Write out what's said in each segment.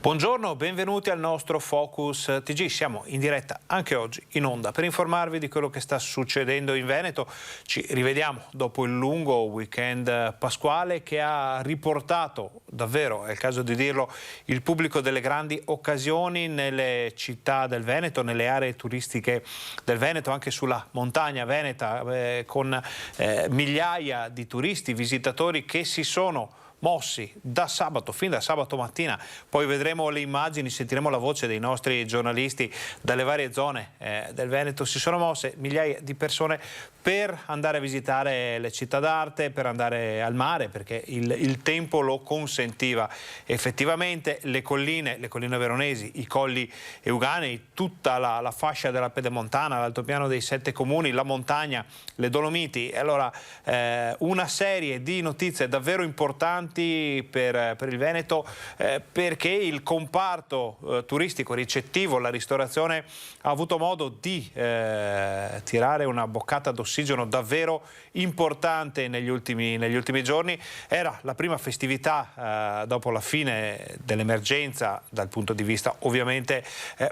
Buongiorno, benvenuti al nostro Focus TG. Siamo in diretta anche oggi in onda per informarvi di quello che sta succedendo in Veneto. Ci rivediamo dopo il lungo weekend pasquale che ha riportato davvero, è il caso di dirlo, il pubblico delle grandi occasioni nelle città del Veneto, nelle aree turistiche del Veneto, anche sulla montagna veneta, con migliaia di turisti, visitatori che si sono mossi da sabato, fin da sabato mattina. Poi vedremo le immagini, sentiremo la voce dei nostri giornalisti dalle varie zone del Veneto. Si sono mosse migliaia di persone per andare a visitare le città d'arte, per andare al mare, perché il tempo lo consentiva effettivamente. Le colline veronesi, i colli euganei, tutta la fascia della pedemontana, l'altopiano dei 7 comuni, la montagna, le Dolomiti. Allora, una serie di notizie davvero importanti per il Veneto, perché il comparto turistico ricettivo, la ristorazione, ha avuto modo di tirare una boccata d'ossigeno davvero importante negli ultimi giorni. Era la prima festività dopo la fine dell'emergenza dal punto di vista ovviamente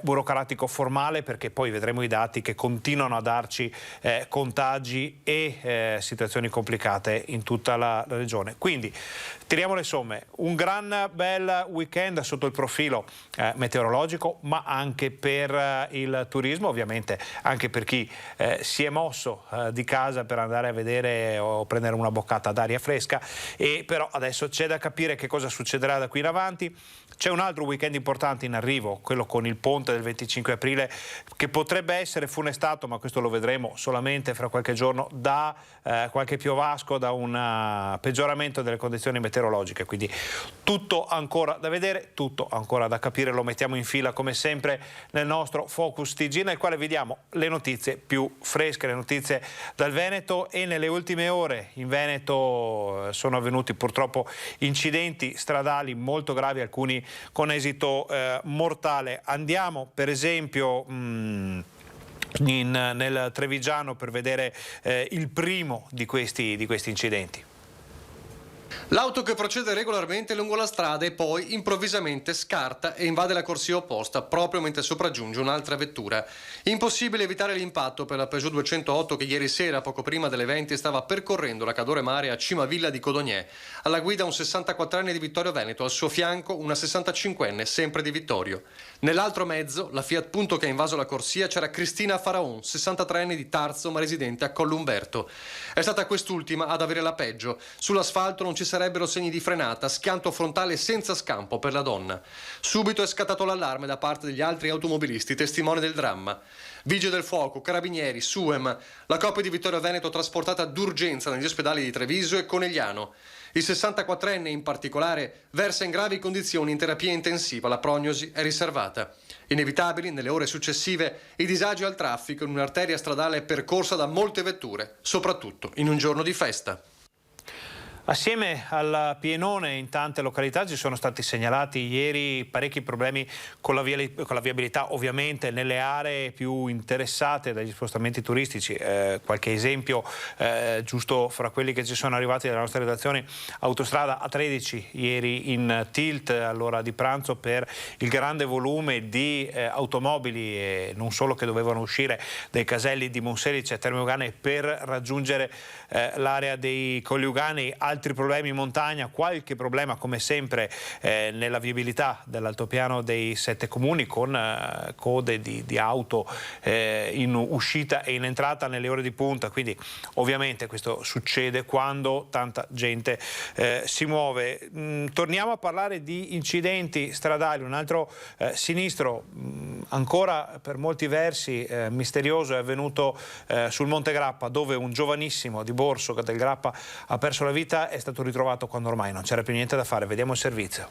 burocratico formale, perché poi vedremo i dati che continuano a darci contagi e situazioni complicate in tutta la regione. Quindi tiriamo le somme, un gran bel weekend sotto il profilo meteorologico, ma anche per il turismo, ovviamente anche per chi si è mosso di casa per andare a vedere o prendere una boccata d'aria fresca. E però adesso c'è da capire che cosa succederà da qui in avanti. C'è un altro weekend importante in arrivo, quello con il ponte del 25 aprile, che potrebbe essere funestato, ma questo lo vedremo solamente fra qualche giorno, da qualche piovasco, da un peggioramento delle condizioni meteorologiche. Quindi tutto ancora da vedere, tutto ancora da capire. Lo mettiamo in fila come sempre nel nostro Focus TG, nel quale vediamo le notizie più fresche, le notizie dal Veneto. E nelle ultime ore in Veneto sono avvenuti purtroppo incidenti stradali molto gravi, alcuni con esito mortale. Andiamo per esempio nel Trevigiano per vedere il primo di questi incidenti. L'auto che procede regolarmente lungo la strada e poi improvvisamente scarta e invade la corsia opposta proprio mentre sopraggiunge un'altra vettura. Impossibile evitare l'impatto per la Peugeot 208 che ieri sera, poco prima delle 20, stava percorrendo la Cadore Mare a Cimavilla di Codognè. Alla guida un 64enne di Vittorio Veneto, al suo fianco una 65enne sempre di Vittorio. Nell'altro mezzo, la Fiat Punto che ha invaso la corsia, c'era Cristina Faraon, 63enne di Tarso ma residente a Collumberto. È stata quest'ultima ad avere la peggio. Sull'asfalto non ci sarebbero segni di frenata, schianto frontale senza scampo per la donna. Subito è scattato l'allarme da parte degli altri automobilisti, testimoni del dramma. Vigili del fuoco, carabinieri, SUEM, la coppia di Vittorio Veneto trasportata d'urgenza negli ospedali di Treviso e Conegliano. Il 64enne in particolare versa in gravi condizioni in terapia intensiva, la prognosi è riservata. Inevitabili, nelle ore successive, i disagi al traffico in un'arteria stradale percorsa da molte vetture, soprattutto in un giorno di festa. Assieme al pienone in tante località ci sono stati segnalati ieri parecchi problemi con la viabilità, ovviamente nelle aree più interessate dagli spostamenti turistici. Qualche esempio, giusto fra quelli che ci sono arrivati dalla nostra redazione: autostrada A13 ieri in tilt all'ora di pranzo per il grande volume di automobili e non solo che dovevano uscire dai caselli di Monselice e Terme Euganei per raggiungere l'area dei Colli Euganei. Altri problemi in montagna, qualche problema come sempre nella viabilità dell'altopiano dei 7 comuni, con code di auto in uscita e in entrata nelle ore di punta. Quindi ovviamente questo succede quando tanta gente si muove. Torniamo a parlare di incidenti stradali. Un altro sinistro ancora per molti versi misterioso è avvenuto sul Monte Grappa, dove un giovanissimo di Borso del Grappa ha perso la vita. È stato ritrovato quando ormai non c'era più niente da fare. Vediamo il servizio.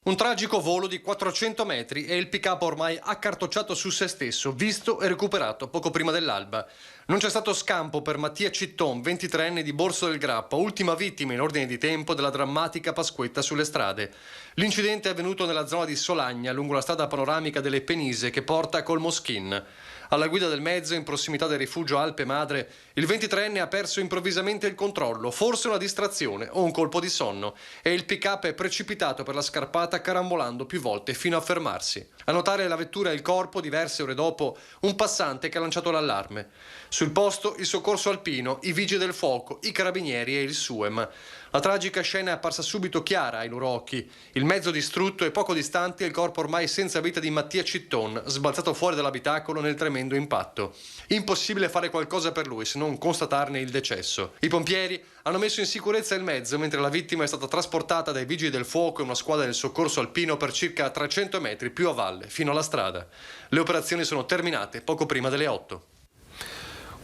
Un tragico volo di 400 metri e il pick-up ormai accartocciato su se stesso, visto e recuperato poco prima dell'alba. Non c'è stato scampo per Mattia Citton, 23enne di Borso del Grappa, ultima vittima in ordine di tempo della drammatica Pasquetta sulle strade. L'incidente è avvenuto nella zona di Solagna, lungo la strada panoramica delle Penise che porta a Colmoschin. Alla guida del mezzo, in prossimità del rifugio Alpe Madre, il 23enne ha perso improvvisamente il controllo, forse una distrazione o un colpo di sonno, e il pick-up è precipitato per la scarpata carambolando più volte fino a fermarsi. A notare la vettura e il corpo, diverse ore dopo, un passante che ha lanciato l'allarme. Sul posto il soccorso alpino, i vigili del fuoco, i carabinieri e il SUEM. La tragica scena è apparsa subito chiara ai loro occhi. Il mezzo distrutto e poco distante il corpo ormai senza vita di Mattia Citton, sbalzato fuori dall'abitacolo nel tremendo impatto. Impossibile fare qualcosa per lui se non constatarne il decesso. I pompieri hanno messo in sicurezza il mezzo mentre la vittima è stata trasportata dai vigili del fuoco e una squadra del soccorso alpino per circa 300 metri più a valle, fino alla strada. Le operazioni sono terminate poco prima delle 8.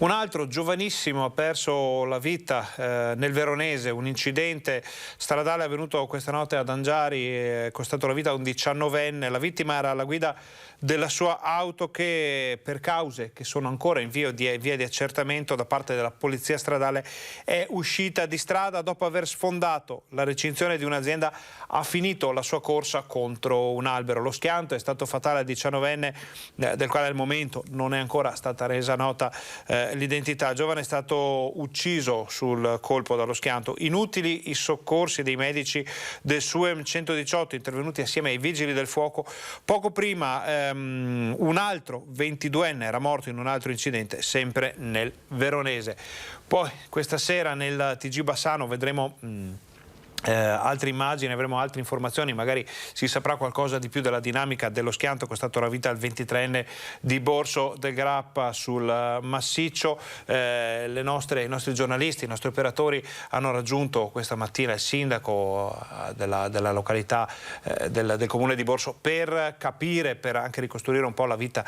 Un altro giovanissimo ha perso la vita nel Veronese, un incidente stradale avvenuto questa notte ad Angiari, è costato la vita a un 19enne. La vittima era alla guida della sua auto che, per cause che sono ancora in via di accertamento da parte della polizia stradale, è uscita di strada dopo aver sfondato la recinzione di un'azienda. Ha finito la sua corsa contro un albero. Lo schianto è stato fatale al 19enne, del quale al momento non è ancora stata resa nota l'identità. Il giovane è stato ucciso sul colpo dallo schianto. Inutili i soccorsi dei medici del SUEM 118 intervenuti assieme ai vigili del fuoco. Poco prima un altro 22enne era morto in un altro incidente sempre nel Veronese. Poi questa sera nel TG Bassano vedremo altre immagini, avremo altre informazioni, magari si saprà qualcosa di più della dinamica dello schianto costato la vita al 23enne di Borso del Grappa sul massiccio. I nostri giornalisti, i nostri operatori hanno raggiunto questa mattina il sindaco della località del comune di Borso per capire, per anche ricostruire un po' la vita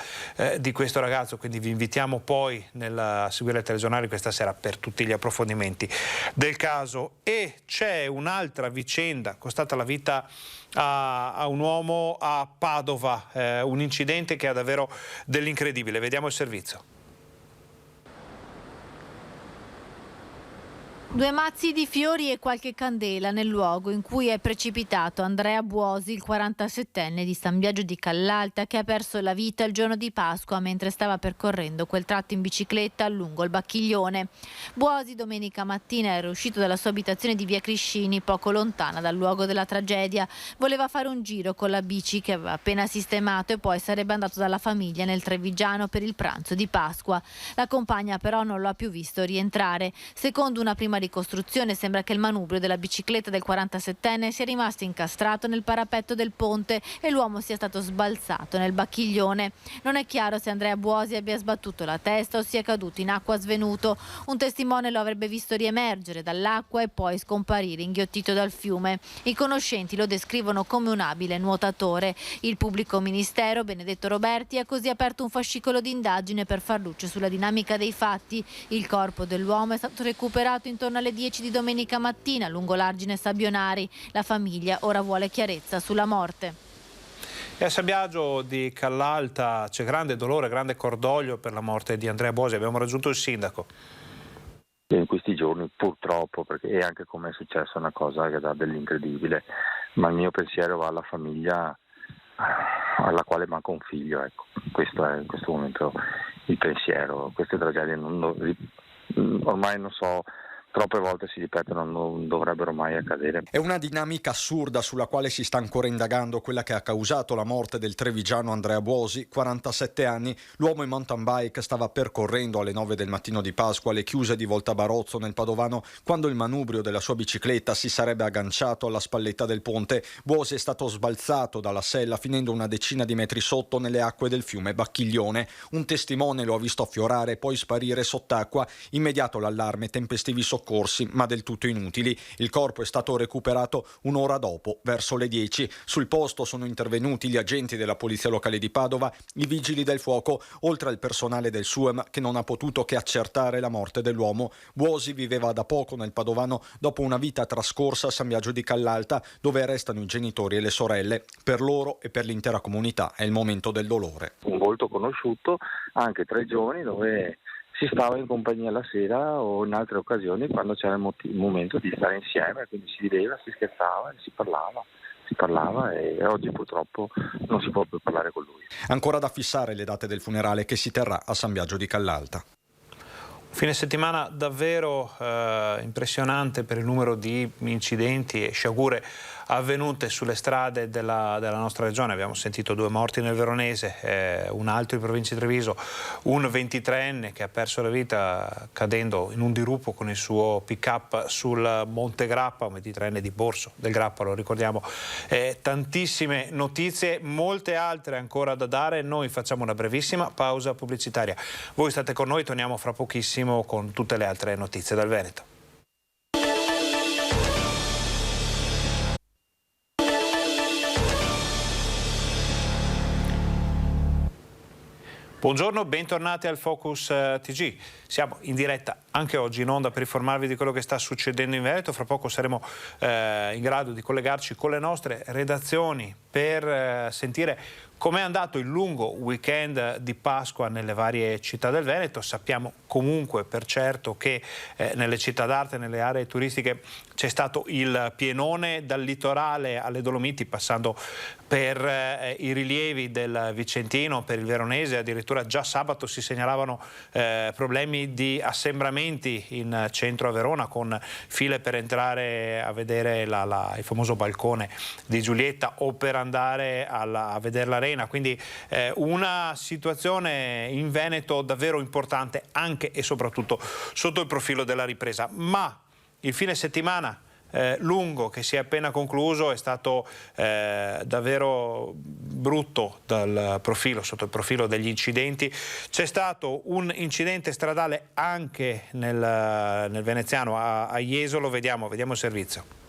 di questo ragazzo, quindi vi invitiamo poi a seguire il telegiornale questa sera per tutti gli approfondimenti del caso. E c'è un'altra vicenda costata la vita a un uomo a Padova, un incidente che ha davvero dell'incredibile. Vediamo il servizio. 2 mazzi di fiori e qualche candela nel luogo in cui è precipitato Andrea Buosi, il 47enne di San Biagio di Callalta, che ha perso la vita il giorno di Pasqua mentre stava percorrendo quel tratto in bicicletta lungo il Bacchiglione. Buosi domenica mattina era uscito dalla sua abitazione di via Criscini, poco lontana dal luogo della tragedia. Voleva fare un giro con la bici che aveva appena sistemato e poi sarebbe andato dalla famiglia nel Trevigiano per il pranzo di Pasqua. La compagna però non lo ha più visto rientrare. Secondo una prima ricostruzione sembra che il manubrio della bicicletta del 47enne sia rimasto incastrato nel parapetto del ponte e l'uomo sia stato sbalzato nel Bacchiglione. Non è chiaro se Andrea Buosi abbia sbattuto la testa o sia caduto in acqua svenuto. Un testimone lo avrebbe visto riemergere dall'acqua e poi scomparire inghiottito dal fiume. I conoscenti lo descrivono come un abile nuotatore. Il pubblico ministero Benedetto Roberti ha così aperto un fascicolo di indagine per far luce sulla dinamica dei fatti. Il corpo dell'uomo è stato recuperato intorno alle 10 di domenica mattina lungo l'argine Sabionari. La famiglia ora vuole chiarezza sulla morte. E a San Biagio di Callalta c'è grande dolore, grande cordoglio per la morte di Andrea Buosi. Abbiamo raggiunto il sindaco. In questi giorni purtroppo, perché è anche come è successa una cosa che dà dell'incredibile, ma il mio pensiero va alla famiglia alla quale manca un figlio, ecco. Questo è in questo momento il pensiero. Queste tragedie ormai non so, troppe volte si ripetono, non dovrebbero mai accadere. È una dinamica assurda sulla quale si sta ancora indagando, quella che ha causato la morte del trevigiano Andrea Buosi, 47 anni. L'uomo in mountain bike stava percorrendo alle 9 del mattino di Pasqua le chiuse di Volta Barozzo nel Padovano quando il manubrio della sua bicicletta si sarebbe agganciato alla spalletta del ponte. Buosi è stato sbalzato dalla sella finendo una decina di metri sotto nelle acque del fiume Bacchiglione. Un testimone lo ha visto affiorare e poi sparire sott'acqua. Immediato l'allarme, tempestivi soccorsi, ma del tutto inutili. Il corpo è stato recuperato un'ora dopo, verso le 10. Sul posto sono intervenuti gli agenti della polizia locale di Padova, i vigili del fuoco, oltre al personale del SUEM che non ha potuto che accertare la morte dell'uomo. Buosi viveva da poco nel Padovano dopo una vita trascorsa a San Biagio di Callalta, dove restano i genitori e le sorelle. Per loro e per l'intera comunità è il momento del dolore. Un volto conosciuto, anche 3 giorni, dove si stava in compagnia la sera o in altre occasioni quando c'era il momento di stare insieme, quindi si rideva, si scherzava, si parlava e oggi purtroppo non si può più parlare con lui. Ancora da fissare le date del funerale che si terrà a San Biagio di Callalta. Fine settimana davvero impressionante per il numero di incidenti e sciagure avvenute sulle strade della nostra regione. Abbiamo sentito 2 morti nel Veronese, un altro in provincia di Treviso, un 23enne che ha perso la vita cadendo in un dirupo con il suo pick-up sul Monte Grappa, un 23enne di Borso del Grappa, lo ricordiamo. Tantissime notizie, molte altre ancora da dare. Noi facciamo una brevissima pausa pubblicitaria. Voi state con noi, torniamo fra pochissimo con tutte le altre notizie dal Veneto. Buongiorno, bentornati al Focus TG. Siamo in diretta anche oggi in onda per informarvi di quello che sta succedendo in Veneto. Fra poco saremo in grado di collegarci con le nostre redazioni per sentire com'è andato il lungo weekend di Pasqua nelle varie città del Veneto. Sappiamo comunque per certo che nelle città d'arte, nelle aree turistiche c'è stato il pienone dal litorale alle Dolomiti, passando per i rilievi del Vicentino, per il Veronese. Addirittura già sabato si segnalavano problemi di assembramenti in centro a Verona, con file per entrare a vedere il famoso balcone di Giulietta o per andare a vedere l'arena. Quindi una situazione in Veneto davvero importante anche e soprattutto sotto il profilo della ripresa. Ma il fine settimana lungo che si è appena concluso è stato davvero brutto sotto il profilo degli incidenti. C'è stato un incidente stradale anche nel veneziano a Jesolo. Vediamo il servizio.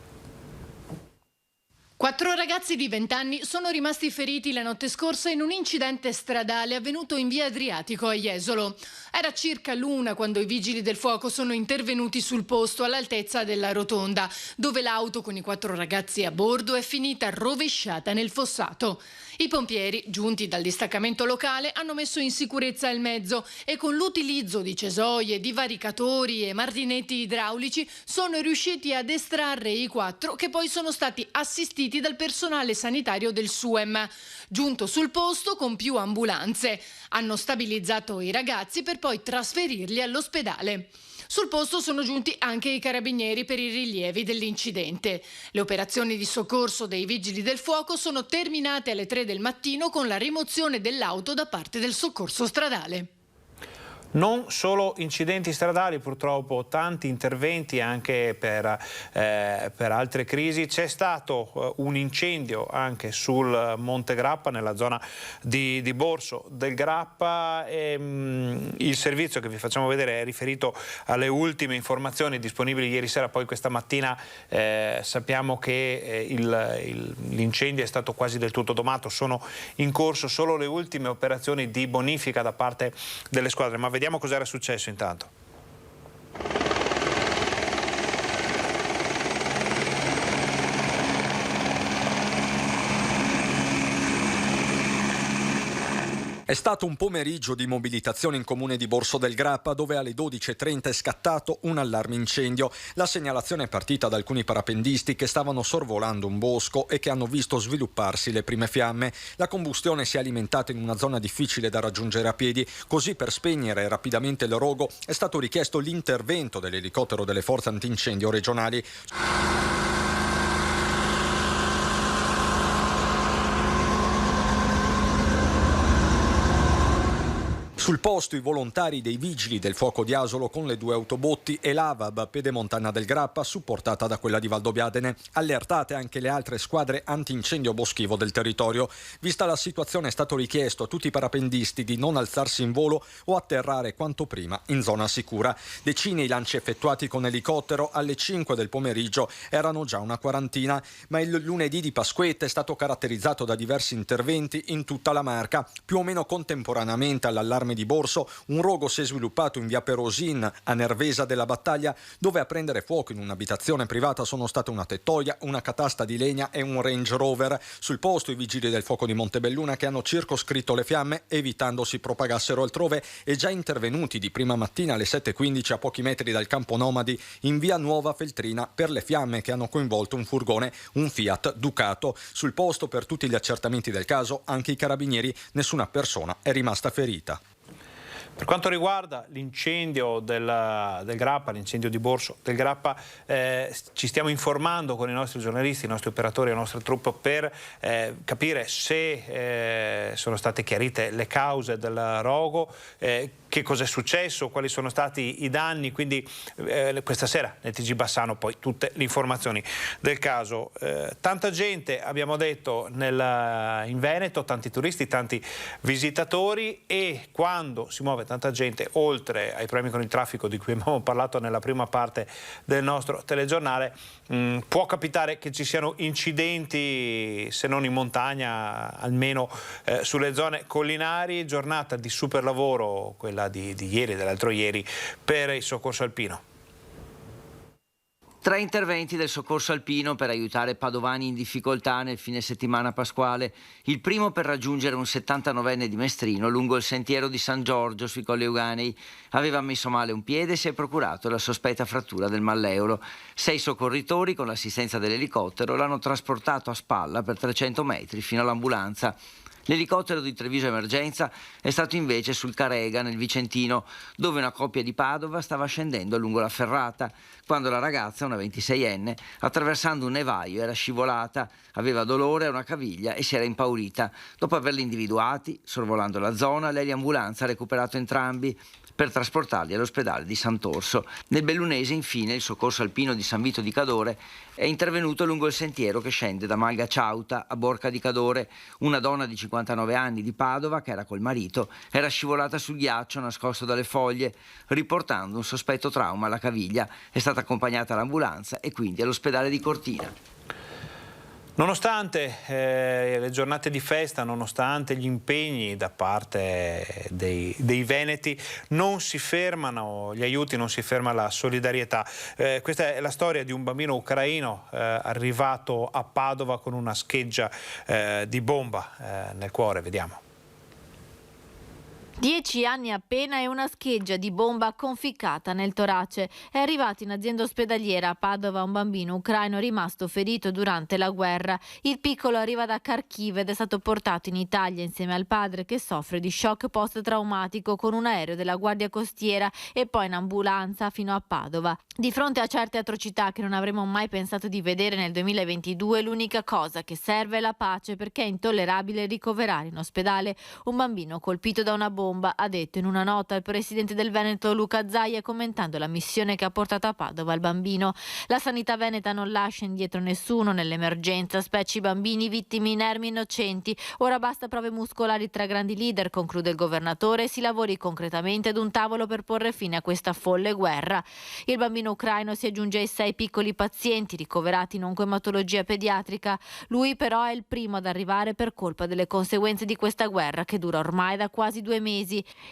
4 ragazzi di 20 anni sono rimasti feriti la notte scorsa in un incidente stradale avvenuto in via Adriatico a Jesolo. Era circa l'1 quando i vigili del fuoco sono intervenuti sul posto all'altezza della rotonda, dove l'auto con i 4 ragazzi a bordo è finita rovesciata nel fossato. I pompieri, giunti dal distaccamento locale, hanno messo in sicurezza il mezzo e con l'utilizzo di cesoie, divaricatori e martinetti idraulici sono riusciti ad estrarre i 4, che poi sono stati assistiti dal personale sanitario del SUEM, giunto sul posto con più ambulanze. Hanno stabilizzato i ragazzi per poi trasferirli all'ospedale. Sul posto sono giunti anche i carabinieri per i rilievi dell'incidente. Le operazioni di soccorso dei vigili del fuoco sono terminate alle 3 del mattino con la rimozione dell'auto da parte del soccorso stradale. Non solo incidenti stradali, purtroppo tanti interventi anche per altre crisi. C'è stato un incendio anche sul Monte Grappa, nella zona di Borso del Grappa. Il servizio che vi facciamo vedere è riferito alle ultime informazioni disponibili ieri sera. Poi questa mattina sappiamo che l'incendio è stato quasi del tutto domato. Sono in corso solo le ultime operazioni di bonifica da parte delle squadre. Ma vediamo cosa era successo intanto. È stato un pomeriggio di mobilitazione in comune di Borso del Grappa, dove alle 12:30 è scattato un allarme incendio. La segnalazione è partita da alcuni parapendisti che stavano sorvolando un bosco e che hanno visto svilupparsi le prime fiamme. La combustione si è alimentata in una zona difficile da raggiungere a piedi, così per spegnere rapidamente il rogo è stato richiesto l'intervento dell'elicottero delle forze antincendio regionali. Sul posto i volontari dei vigili del fuoco di Asolo con le 2 autobotti e l'AVAB Pedemontana del Grappa, supportata da quella di Valdobbiadene. Allertate anche le altre squadre antincendio boschivo del territorio. Vista la situazione è stato richiesto a tutti i parapendisti di non alzarsi in volo o atterrare quanto prima in zona sicura. Decine i lanci effettuati con elicottero. Alle 5 del pomeriggio erano già una quarantina, ma il lunedì di Pasquetta è stato caratterizzato da diversi interventi in tutta la Marca. Più o meno contemporaneamente all'allarme fiamme di Borso, un rogo si è sviluppato in via Perosin, a Nervesa della Battaglia, dove a prendere fuoco in un'abitazione privata sono state una tettoia, una catasta di legna e un Range Rover. Sul posto i vigili del fuoco di Montebelluna, che hanno circoscritto le fiamme evitando si propagassero altrove, e già intervenuti di prima mattina alle 7:15 a pochi metri dal campo nomadi in via Nuova Feltrina per le fiamme che hanno coinvolto un furgone, un Fiat Ducato. Sul posto, per tutti gli accertamenti del caso, anche i carabinieri, nessuna persona è rimasta ferita. Per quanto riguarda l'incendio del Grappa, l'incendio di Borso del Grappa, ci stiamo informando con i nostri giornalisti, i nostri operatori, la nostra troupe per capire se sono state chiarite le cause del rogo, che cosa è successo, quali sono stati i danni, quindi questa sera nel TG Bassano poi tutte le informazioni del caso. Tanta gente, abbiamo detto, in Veneto, tanti turisti, tanti visitatori, e quando si muove tanta gente, oltre ai problemi con il traffico di cui abbiamo parlato nella prima parte del nostro telegiornale, può capitare che ci siano incidenti, se non in montagna, almeno sulle zone collinari. Giornata di super lavoro, quella di ieri, dell'altro ieri, per il soccorso alpino. 3 interventi del soccorso alpino per aiutare padovani in difficoltà nel fine settimana pasquale. Il primo per raggiungere un 79enne di Mestrino lungo il sentiero di San Giorgio sui Colli Euganei. Aveva messo male un piede e si è procurato la sospetta frattura del malleolo. 6 soccorritori, con l'assistenza dell'elicottero, l'hanno trasportato a spalla per 300 metri fino all'ambulanza. L'elicottero di Treviso Emergenza è stato invece sul Carega, nel Vicentino, dove una coppia di Padova stava scendendo lungo la ferrata, quando la ragazza, una 26enne, attraversando un nevaio era scivolata, aveva dolore a una caviglia e si era impaurita. Dopo averli individuati, sorvolando la zona, lei l'ambulanza ha recuperato entrambi per trasportarli all'ospedale di Sant'Orso. Nel Bellunese, infine, il soccorso alpino di San Vito di Cadore è intervenuto lungo il sentiero che scende da Malga Ciauta a Borca di Cadore. Una donna di 59 anni di Padova, che era col marito, era scivolata sul ghiaccio nascosto dalle foglie, riportando un sospetto trauma alla caviglia. È stata accompagnata all'ambulanza e quindi all'ospedale di Cortina. Nonostante le giornate di festa, nonostante gli impegni da parte dei veneti, non si fermano gli aiuti, non si ferma la solidarietà. Questa è la storia di un bambino ucraino arrivato a Padova con una scheggia di bomba nel cuore. Vediamo. 10 anni appena e una scheggia di bomba conficcata nel torace. È arrivato in azienda ospedaliera a Padova un bambino ucraino rimasto ferito durante la guerra. Il piccolo arriva da Kharkiv ed è stato portato in Italia insieme al padre, che soffre di shock post-traumatico, con un aereo della Guardia Costiera e poi in ambulanza fino a Padova. Di fronte a certe atrocità che non avremmo mai pensato di vedere nel 2022, l'unica cosa che serve è la pace, perché è intollerabile ricoverare in ospedale un bambino colpito da una bomba, ha detto in una nota il presidente del Veneto Luca Zaia, commentando la missione che ha portato a Padova il bambino. La sanità veneta non lascia indietro nessuno nell'emergenza, specie i bambini, vittime inermi innocenti. Ora basta prove muscolari tra grandi leader, conclude il governatore, e si lavori concretamente ad un tavolo per porre fine a questa folle guerra. Il bambino ucraino si aggiunge ai 6 piccoli pazienti ricoverati in oncoematologia pediatrica. Lui però è il primo ad arrivare per colpa delle conseguenze di questa guerra che dura ormai da quasi 2 mesi.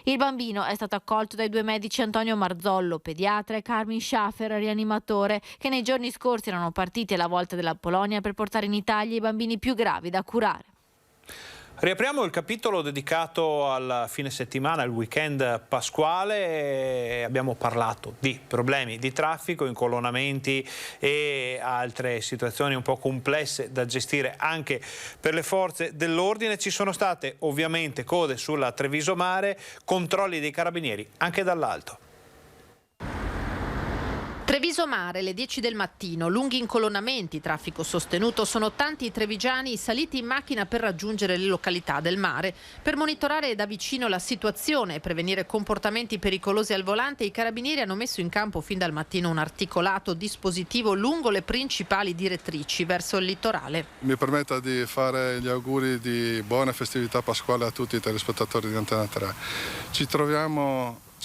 Il bambino è stato accolto dai 2 medici Antonio Marzollo, pediatra, e Carmin Schaffer, rianimatore, che nei giorni scorsi erano partiti alla volta della Polonia per portare in Italia i bambini più gravi da curare. Riapriamo il capitolo dedicato al fine settimana, al weekend pasquale. Abbiamo parlato di problemi di traffico, incolonnamenti e altre situazioni un po' complesse da gestire anche per le forze dell'ordine. Ci sono state ovviamente code sulla Treviso Mare, controlli dei carabinieri anche dall'alto. Treviso Mare, le 10 del mattino, lunghi incolonnamenti, traffico sostenuto, sono tanti i trevigiani saliti in macchina per raggiungere le località del mare. Per monitorare da vicino la situazione e prevenire comportamenti pericolosi al volante, i carabinieri hanno messo in campo fin dal mattino un articolato dispositivo lungo le principali direttrici verso il litorale. Mi permetta di fare gli auguri di buona festività pasquale a tutti i telespettatori di Antena 3. Ci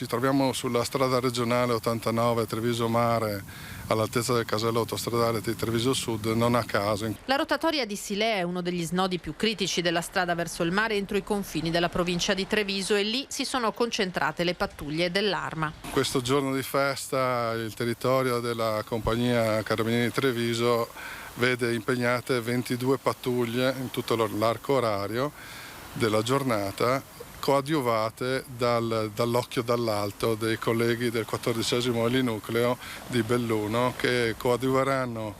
troviamo sulla strada regionale 89 Treviso Mare all'altezza del casello autostradale di Treviso Sud, non a caso. La rotatoria di Silea è uno degli snodi più critici della strada verso il mare entro i confini della provincia di Treviso e lì si sono concentrate le pattuglie dell'Arma. Questo giorno di festa il territorio della compagnia Carabinieri Treviso vede impegnate 22 pattuglie in tutto l'arco orario della giornata, coadiuvate dall'occhio dall'alto dei colleghi del 14° elinucleo di Belluno, che coadiuveranno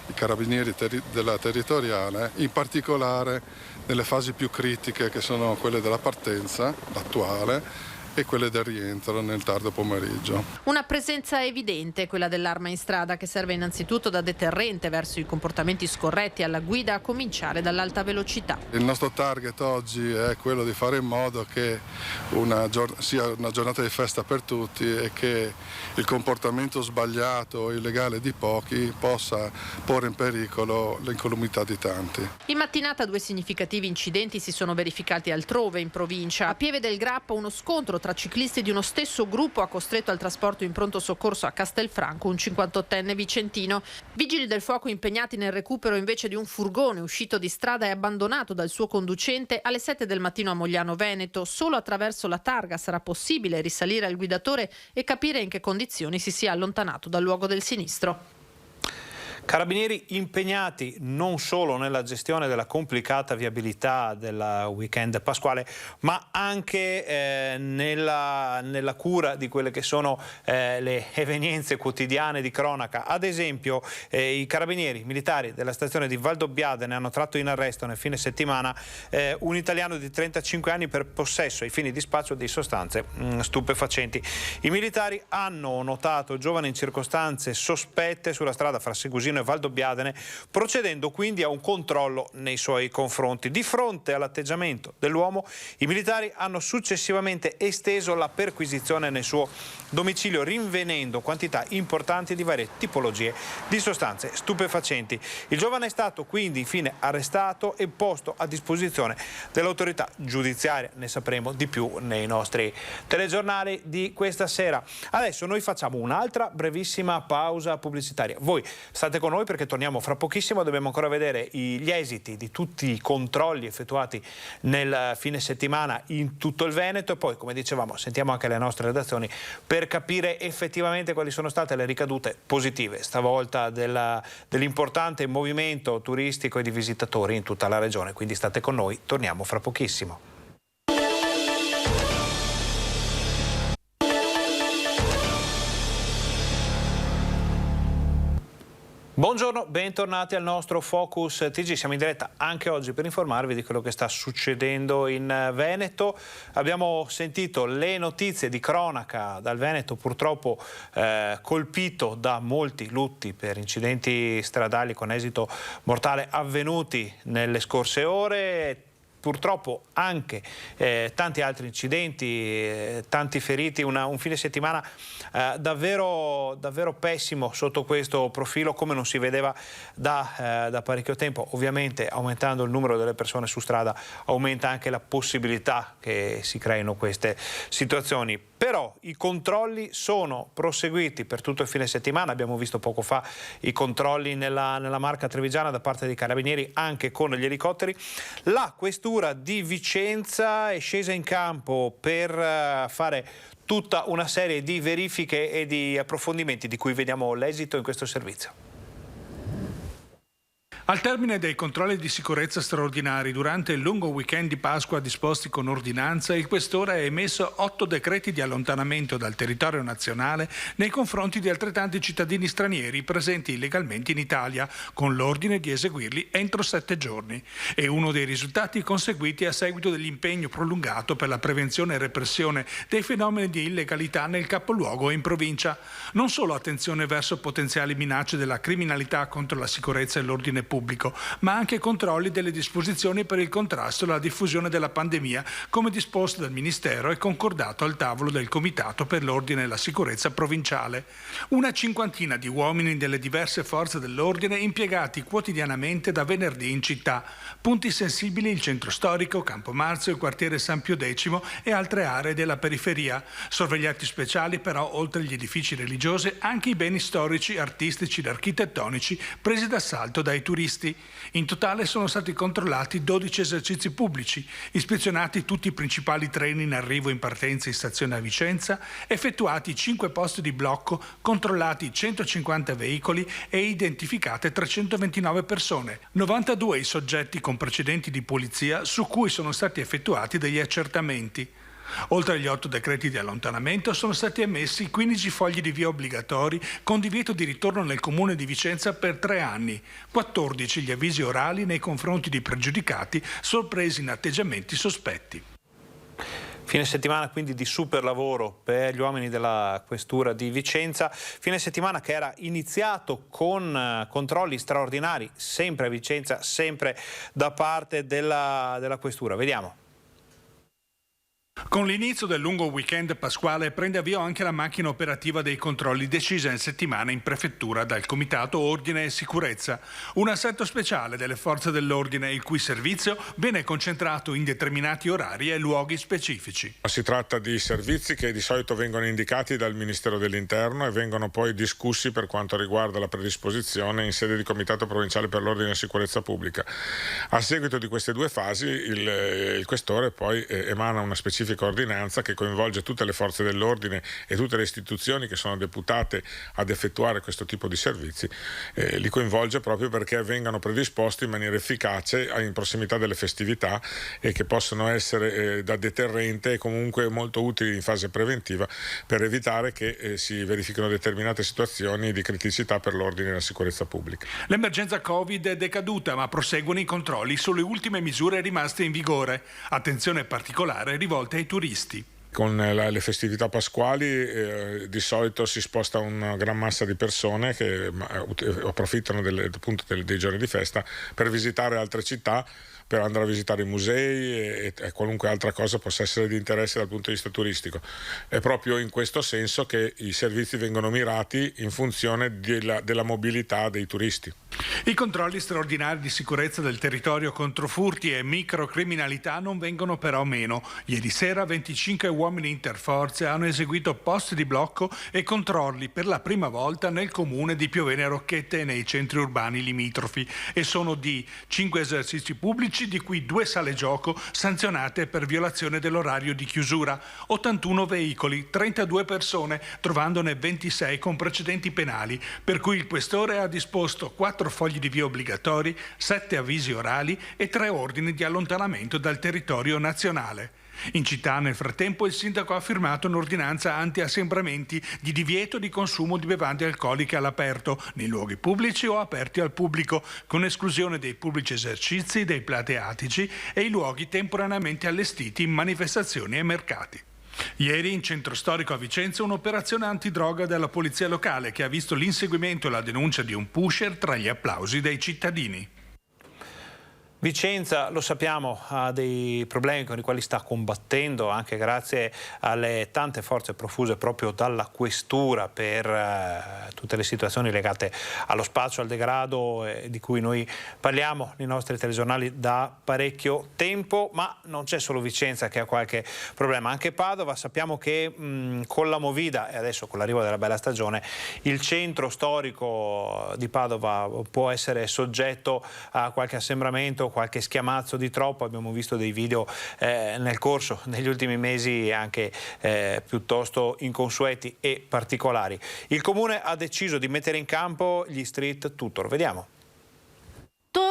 i carabinieri della territoriale, in particolare nelle fasi più critiche, che sono quelle della partenza, l'attuale, e quelle del rientro nel tardo pomeriggio. Una presenza evidente, quella dell'Arma in strada, che serve innanzitutto da deterrente verso i comportamenti scorretti alla guida, a cominciare dall'alta velocità. Il nostro target oggi è quello di fare in modo che sia una giornata di festa per tutti e che il comportamento sbagliato o illegale di pochi possa porre in pericolo l'incolumità di tanti. In mattinata 2 significativi incidenti si sono verificati altrove in provincia. A Pieve del Grappa uno scontro tra ciclisti di uno stesso gruppo ha costretto al trasporto in pronto soccorso a Castelfranco un 58enne vicentino. Vigili del fuoco impegnati nel recupero invece di un furgone uscito di strada e abbandonato dal suo conducente alle 7 del mattino a Mogliano Veneto. Solo attraverso la targa sarà possibile risalire al guidatore e capire in che condizioni si sia allontanato dal luogo del sinistro. Carabinieri impegnati non solo nella gestione della complicata viabilità del weekend pasquale, ma anche nella cura di quelle che sono le evenienze quotidiane di cronaca. Ad esempio, i carabinieri militari della stazione di Valdobbiadene hanno tratto in arresto nel fine settimana un italiano di 35 anni per possesso ai fini di spaccio di sostanze stupefacenti. I militari hanno notato giovane in circostanze sospette sulla strada fra Segusino e Valdobbiadene, procedendo quindi a un controllo nei suoi confronti. Di fronte all'atteggiamento dell'uomo, i militari hanno successivamente esteso la perquisizione nel suo domicilio, rinvenendo quantità importanti di varie tipologie di sostanze stupefacenti. Il giovane è stato quindi infine arrestato e posto a disposizione dell'autorità giudiziaria. Ne sapremo di più nei nostri telegiornali di questa sera. Adesso noi facciamo un'altra brevissima pausa pubblicitaria. Voi state con noi perché torniamo fra pochissimo, dobbiamo ancora vedere gli esiti di tutti i controlli effettuati nel fine settimana in tutto il Veneto e poi, come dicevamo, sentiamo anche le nostre redazioni per capire effettivamente quali sono state le ricadute positive stavolta dell'importante movimento turistico e di visitatori in tutta la regione. Quindi state con noi, torniamo fra pochissimo. Buongiorno, bentornati al nostro Focus TG. Siamo in diretta anche oggi per informarvi di quello che sta succedendo in Veneto. Abbiamo sentito le notizie di cronaca dal Veneto, purtroppo colpito da molti lutti per incidenti stradali con esito mortale avvenuti nelle scorse ore. Purtroppo anche tanti altri incidenti, tanti feriti, un fine settimana davvero pessimo sotto questo profilo, come non si vedeva da parecchio tempo. Ovviamente, aumentando il numero delle persone su strada aumenta anche la possibilità che si creino queste situazioni. Però i controlli sono proseguiti per tutto il fine settimana. Abbiamo visto poco fa i controlli nella Marca Trevigiana da parte dei carabinieri, anche con gli elicotteri. La questura di Vicenza è scesa in campo per fare tutta una serie di verifiche e di approfondimenti di cui vediamo l'esito in questo servizio. Al termine dei controlli di sicurezza straordinari durante il lungo weekend di Pasqua disposti con ordinanza, il Questore ha emesso 8 decreti di allontanamento dal territorio nazionale nei confronti di altrettanti cittadini stranieri presenti illegalmente in Italia, con l'ordine di eseguirli entro 7 giorni. È uno dei risultati conseguiti a seguito dell'impegno prolungato per la prevenzione e repressione dei fenomeni di illegalità nel capoluogo e in provincia. Non solo attenzione verso potenziali minacce della criminalità contro la sicurezza e l'ordine pubblico, pubblico, ma anche controlli delle disposizioni per il contrasto alla diffusione della pandemia, come disposto dal Ministero e concordato al tavolo del Comitato per l'Ordine e la Sicurezza provinciale. Una cinquantina di uomini delle diverse forze dell'ordine impiegati quotidianamente da venerdì in città. Punti sensibili il centro storico, Campomarzio, il quartiere San Pio X e altre aree della periferia. Sorvegliati speciali però, oltre agli edifici religiosi, anche i beni storici, artistici ed architettonici presi d'assalto dai turisti. In totale sono stati controllati 12 esercizi pubblici, ispezionati tutti i principali treni in arrivo in partenza in stazione a Vicenza, effettuati 5 posti di blocco, controllati 150 veicoli e identificate 329 persone, 92 i soggetti con precedenti di polizia su cui sono stati effettuati degli accertamenti. Oltre agli 8 decreti di allontanamento sono stati emessi 15 fogli di via obbligatori con divieto di ritorno nel comune di Vicenza per 3 anni, 14 gli avvisi orali nei confronti di pregiudicati sorpresi in atteggiamenti sospetti. Fine settimana quindi di super lavoro per gli uomini della Questura di Vicenza, fine settimana che era iniziato con controlli straordinari, sempre a Vicenza, sempre da parte della Questura. Vediamo. Con l'inizio del lungo weekend pasquale prende avvio anche la macchina operativa dei controlli decisa in settimana in prefettura dal Comitato Ordine e Sicurezza, un assetto speciale delle forze dell'ordine il cui servizio viene concentrato in determinati orari e luoghi specifici. Si tratta di servizi che di solito vengono indicati dal Ministero dell'Interno e vengono poi discussi per quanto riguarda la predisposizione in sede di Comitato Provinciale per l'Ordine e Sicurezza Pubblica. A seguito di queste due fasi il Questore poi emana una specifica ordinanza che coinvolge tutte le forze dell'ordine e tutte le istituzioni che sono deputate ad effettuare questo tipo di servizi, li coinvolge proprio perché vengano predisposti in maniera efficace in prossimità delle festività e che possono essere da deterrente e comunque molto utili in fase preventiva per evitare che si verifichino determinate situazioni di criticità per l'ordine e la sicurezza pubblica. L'emergenza Covid è decaduta, ma proseguono i controlli sulle ultime misure rimaste in vigore. Attenzione particolare rivolta ai turisti. Con le festività pasquali di solito si sposta una gran massa di persone che approfittano dei giorni di festa per visitare altre città, per andare a visitare i musei e qualunque altra cosa possa essere di interesse dal punto di vista turistico. È proprio in questo senso che i servizi vengono mirati in funzione della mobilità dei turisti. I controlli straordinari di sicurezza del territorio contro furti e microcriminalità non vengono però meno. Ieri sera 25 uomini interforze hanno eseguito posti di blocco e controlli per la prima volta nel comune di Piovene Rocchette e nei centri urbani limitrofi e sono di 5 esercizi pubblici, di cui 2 sale gioco sanzionate per violazione dell'orario di chiusura, 81 veicoli, 32 persone, trovandone 26 con precedenti penali, per cui il Questore ha disposto 4 fogli di via obbligatori, 7 avvisi orali e 3 ordini di allontanamento dal territorio nazionale. In città, nel frattempo, il sindaco ha firmato un'ordinanza anti-assembramenti di divieto di consumo di bevande alcoliche all'aperto, nei luoghi pubblici o aperti al pubblico, con esclusione dei pubblici esercizi, dei plateatici e i luoghi temporaneamente allestiti in manifestazioni e mercati. Ieri in centro storico a Vicenza un'operazione antidroga della polizia locale che ha visto l'inseguimento e la denuncia di un pusher tra gli applausi dei cittadini. Vicenza, lo sappiamo, ha dei problemi con i quali sta combattendo anche grazie alle tante forze profuse proprio dalla Questura per tutte le situazioni legate allo spazio, al degrado di cui noi parliamo nei nostri telegiornali da parecchio tempo, ma non c'è solo Vicenza che ha qualche problema, anche Padova. Sappiamo che con la Movida e adesso con l'arrivo della bella stagione il centro storico di Padova può essere soggetto a qualche assembramento, qualche schiamazzo di troppo. Abbiamo visto dei video nel corso degli ultimi mesi anche piuttosto inconsueti e particolari. Il Comune ha deciso di mettere in campo gli street tutor. Vediamo.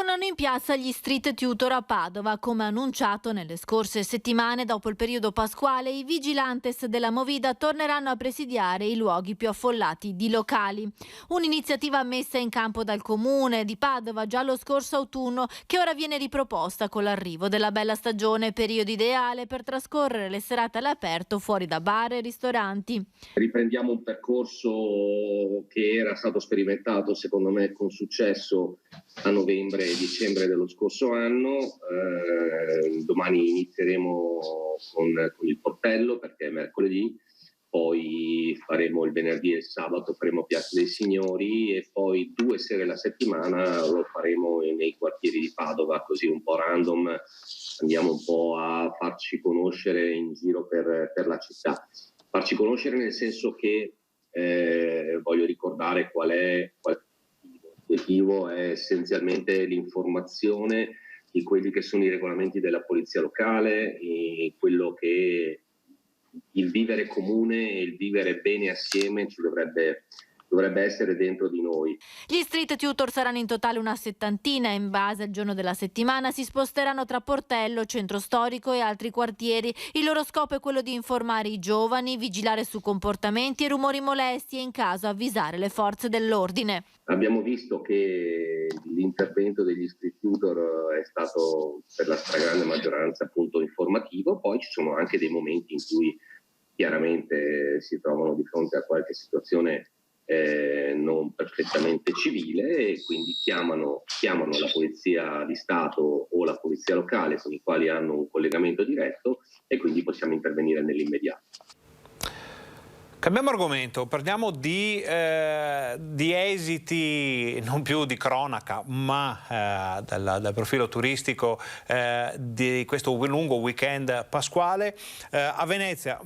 Tornano in piazza gli street tutor a Padova. Come annunciato nelle scorse settimane, dopo il periodo pasquale, i vigilantes della Movida torneranno a presidiare i luoghi più affollati di locali. Un'iniziativa messa in campo dal comune di Padova già lo scorso autunno, che ora viene riproposta con l'arrivo della bella stagione, periodo ideale per trascorrere le serate all'aperto fuori da bar e ristoranti. Riprendiamo un percorso che era stato sperimentato secondo me con successo a novembre e dicembre dello scorso anno. Domani inizieremo con il portello, perché è mercoledì, poi faremo il venerdì e il sabato, faremo Piazza dei Signori, e poi 2 sere alla settimana lo faremo nei quartieri di Padova, così un po' random, andiamo un po' a farci conoscere in giro per la città. Farci conoscere nel senso che voglio ricordare qual è l'obiettivo, è essenzialmente l'informazione di quelli che sono i regolamenti della polizia locale, quello che il vivere comune e il vivere bene assieme ci dovrebbe essere dentro di noi. Gli street tutor saranno in totale una 70, in base al giorno della settimana si sposteranno tra Portello, Centro Storico e altri quartieri. Il loro scopo è quello di informare i giovani, vigilare su comportamenti e rumori molesti e in caso avvisare le forze dell'ordine. Abbiamo visto che l'intervento degli street tutor è stato per la stragrande maggioranza appunto informativo, poi ci sono anche dei momenti in cui chiaramente si trovano di fronte a qualche situazione non perfettamente civile e quindi chiamano la polizia di Stato o la polizia locale, con i quali hanno un collegamento diretto, e quindi possiamo intervenire nell'immediato. Cambiamo argomento, parliamo di esiti non più di cronaca, ma dal profilo turistico di questo lungo weekend pasquale. A Venezia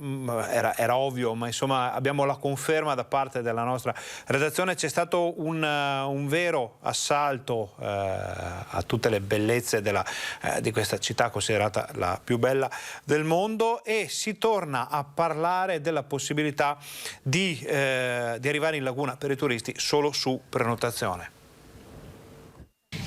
era ovvio, ma insomma abbiamo la conferma da parte della nostra redazione. C'è stato un vero assalto a tutte le bellezze di questa città considerata la più bella del mondo, e si torna a parlare della possibilità di arrivare in laguna per i turisti solo su prenotazione.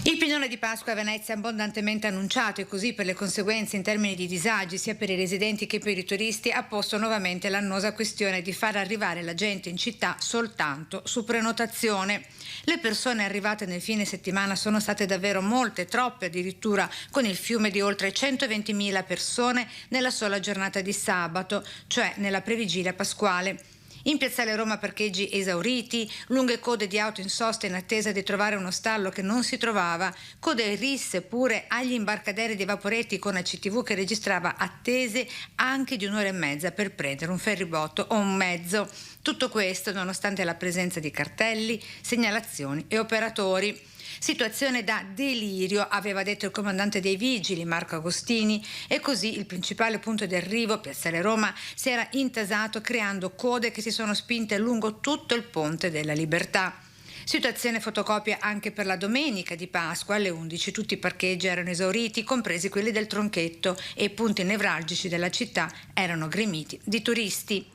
Il pienone di Pasqua a Venezia è abbondantemente annunciato, e così, per le conseguenze in termini di disagi sia per i residenti che per i turisti, ha posto nuovamente l'annosa questione di far arrivare la gente in città soltanto su prenotazione. Le persone arrivate nel fine settimana sono state davvero molte, troppe addirittura, con il fiume di oltre 120.000 persone nella sola giornata di sabato, cioè nella previgilia pasquale. In piazzale Roma parcheggi esauriti, lunghe code di auto in sosta in attesa di trovare uno stallo che non si trovava, code risse pure agli imbarcaderi dei vaporetti con ACTV che registrava attese anche di 1 ora e mezza per prendere un ferribotto o un mezzo. Tutto questo nonostante la presenza di cartelli, segnalazioni e operatori. Situazione da delirio, aveva detto il comandante dei vigili Marco Agostini, e così il principale punto di arrivo, piazzale Roma, si era intasato creando code che si sono spinte lungo tutto il Ponte della Libertà. Situazione fotocopia anche per la domenica di Pasqua. Alle 11 tutti i parcheggi erano esauriti, compresi quelli del Tronchetto, e i punti nevralgici della città erano gremiti di turisti.